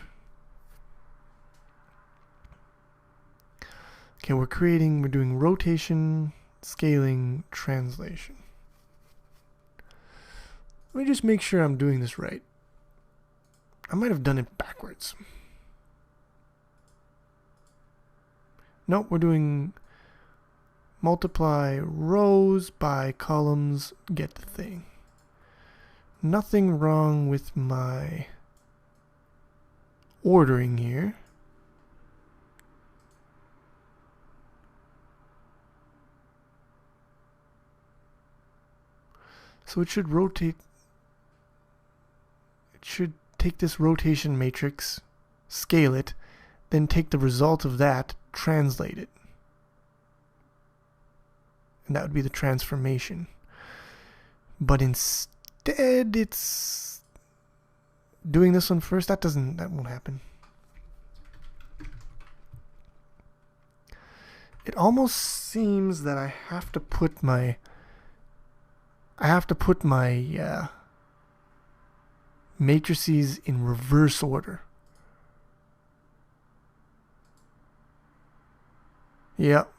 Okay, we're doing rotation, scaling, translation. Let me just make sure I'm doing this right. I might have done it backwards. Nope, we're doing multiply rows by columns, get the thing. Nothing wrong with my ordering here. So it should rotate. It should take this rotation matrix, scale it, then take the result of that, translate it. And that would be the transformation. But instead it's doing this one first. That won't happen. It almost seems that I have to put my matrices in reverse order. Yep.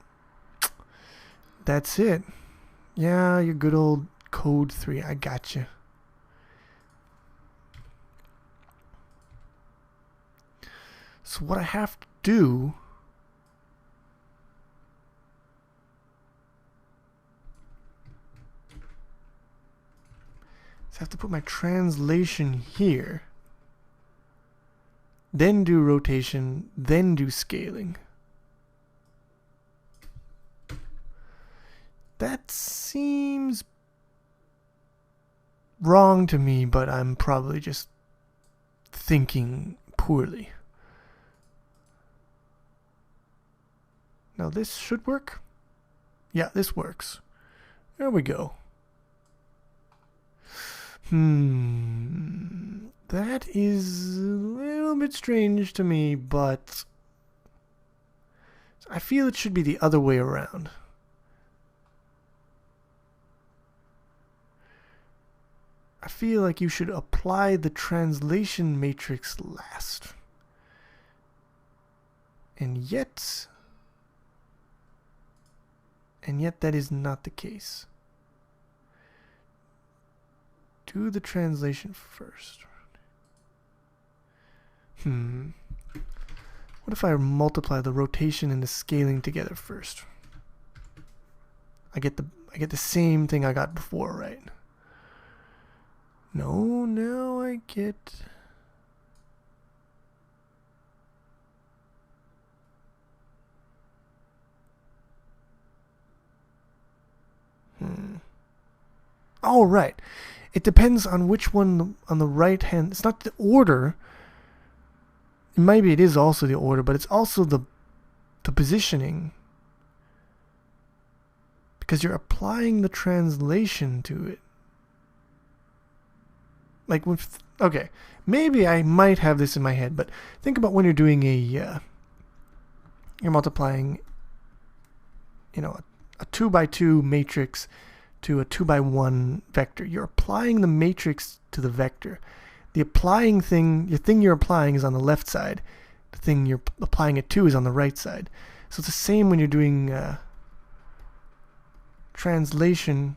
That's it. Yeah, your good old code 3. I gotcha. So what I have to do is I have to put my translation here, then do rotation, then do scaling. That seems wrong to me, but I'm probably just thinking poorly. Now this should work. Yeah, this works. There we go. That is a little bit strange to me, but I feel it should be the other way around. I feel like you should apply the translation matrix last. And yet that is not the case. Do the translation first. What if I multiply the rotation and the scaling together first? I get the same thing I got before, right? No, now I get... Oh, right. It depends on which one on the right hand. It's not the order. Maybe it is also the order, but it's also the positioning. Because you're applying the translation to it. Like with, okay, maybe I might have this in my head, but think about when you're doing you're multiplying, a 2x2 matrix to a 2x1 vector. You're applying the matrix to the vector. The applying thing, the thing you're applying is on the left side. The thing you're applying it to is on the right side. So it's the same when you're doing translation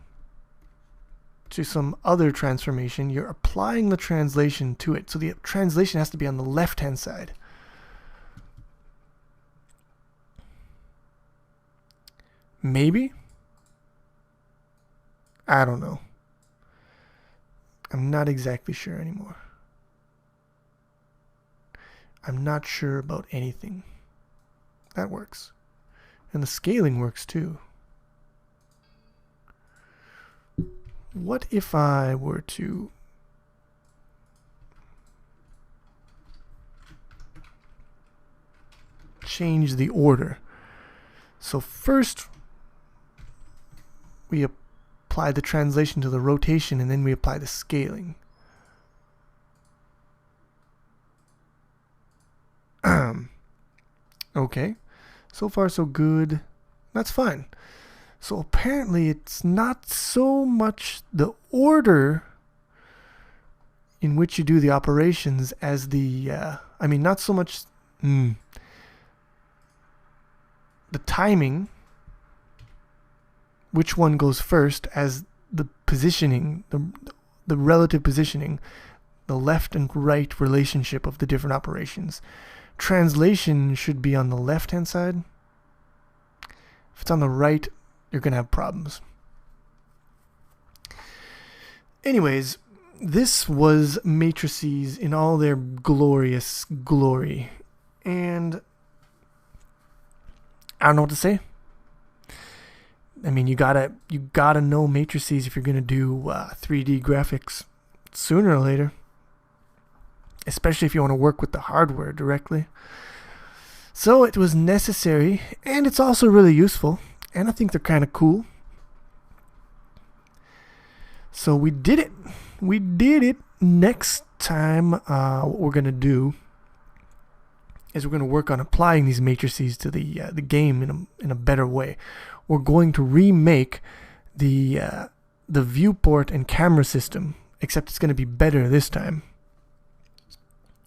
to some other transformation. You're applying the translation to it. So the translation has to be on the left-hand side. Maybe? I don't know. I'm not exactly sure anymore. I'm not sure about anything. That works. And the scaling works too. What if I were to change the order? So first we apply the translation to the rotation, and then we apply the scaling. Okay, so far so good. That's fine. So apparently it's not so much the order in which you do the operations as the, I mean, not so much the timing, which one goes first, as the positioning, the relative positioning, the left and right relationship of the different operations. Translation should be on the left-hand side. If it's on the right, you're going to have problems. Anyways, this was matrices in all their glorious glory. And I don't know what to say. I mean, you gotta know matrices if you're gonna do 3D graphics sooner or later. Especially if you want to work with the hardware directly. So it was necessary, and it's also really useful, and I think they're kind of cool. So we did it. We did it. Next time, what we're gonna do is we're gonna work on applying these matrices to the game in a better way. We're going to remake the viewport and camera system, except it's gonna be better this time.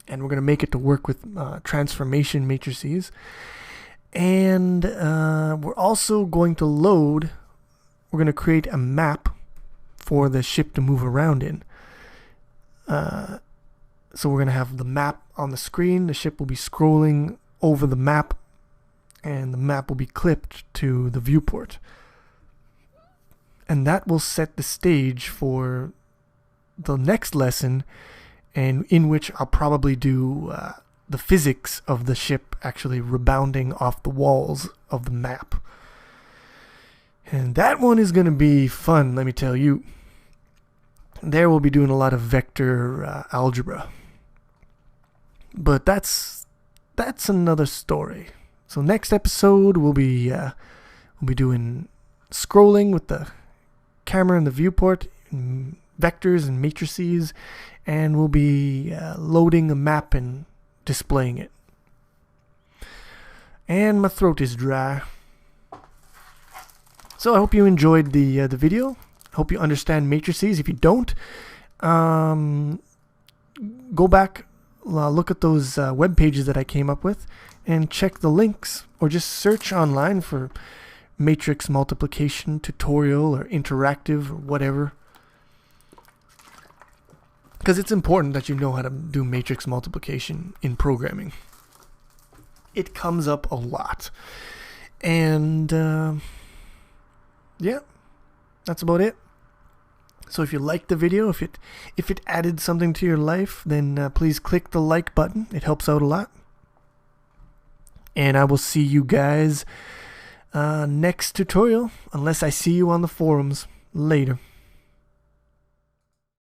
And we're going to make it to work with transformation matrices. And we're also going to we're going to create a map for the ship to move around in. So we're going to have the map on the screen. The ship will be scrolling over the map, and the map will be clipped to the viewport. And that will set the stage for the next lesson, and in which I'll probably do the physics of the ship actually rebounding off the walls of the map. And that one is going to be fun, let me tell you. There we'll be doing a lot of vector algebra. But that's another story. So next episode we'll be doing scrolling with the camera and the viewport, and vectors and matrices, and we'll be loading a map and displaying it. And my throat is dry. So I hope you enjoyed the video. I hope you understand matrices. If you don't, go back, look at those web pages that I came up with, and check the links, or just search online for matrix multiplication tutorial or interactive or whatever. Because it's important that you know how to do matrix multiplication in programming. It comes up a lot. And yeah, that's about it. So if you liked the video, if it added something to your life, then please click the like button. It helps out a lot. And I will see you guys next tutorial, unless I see you on the forums later.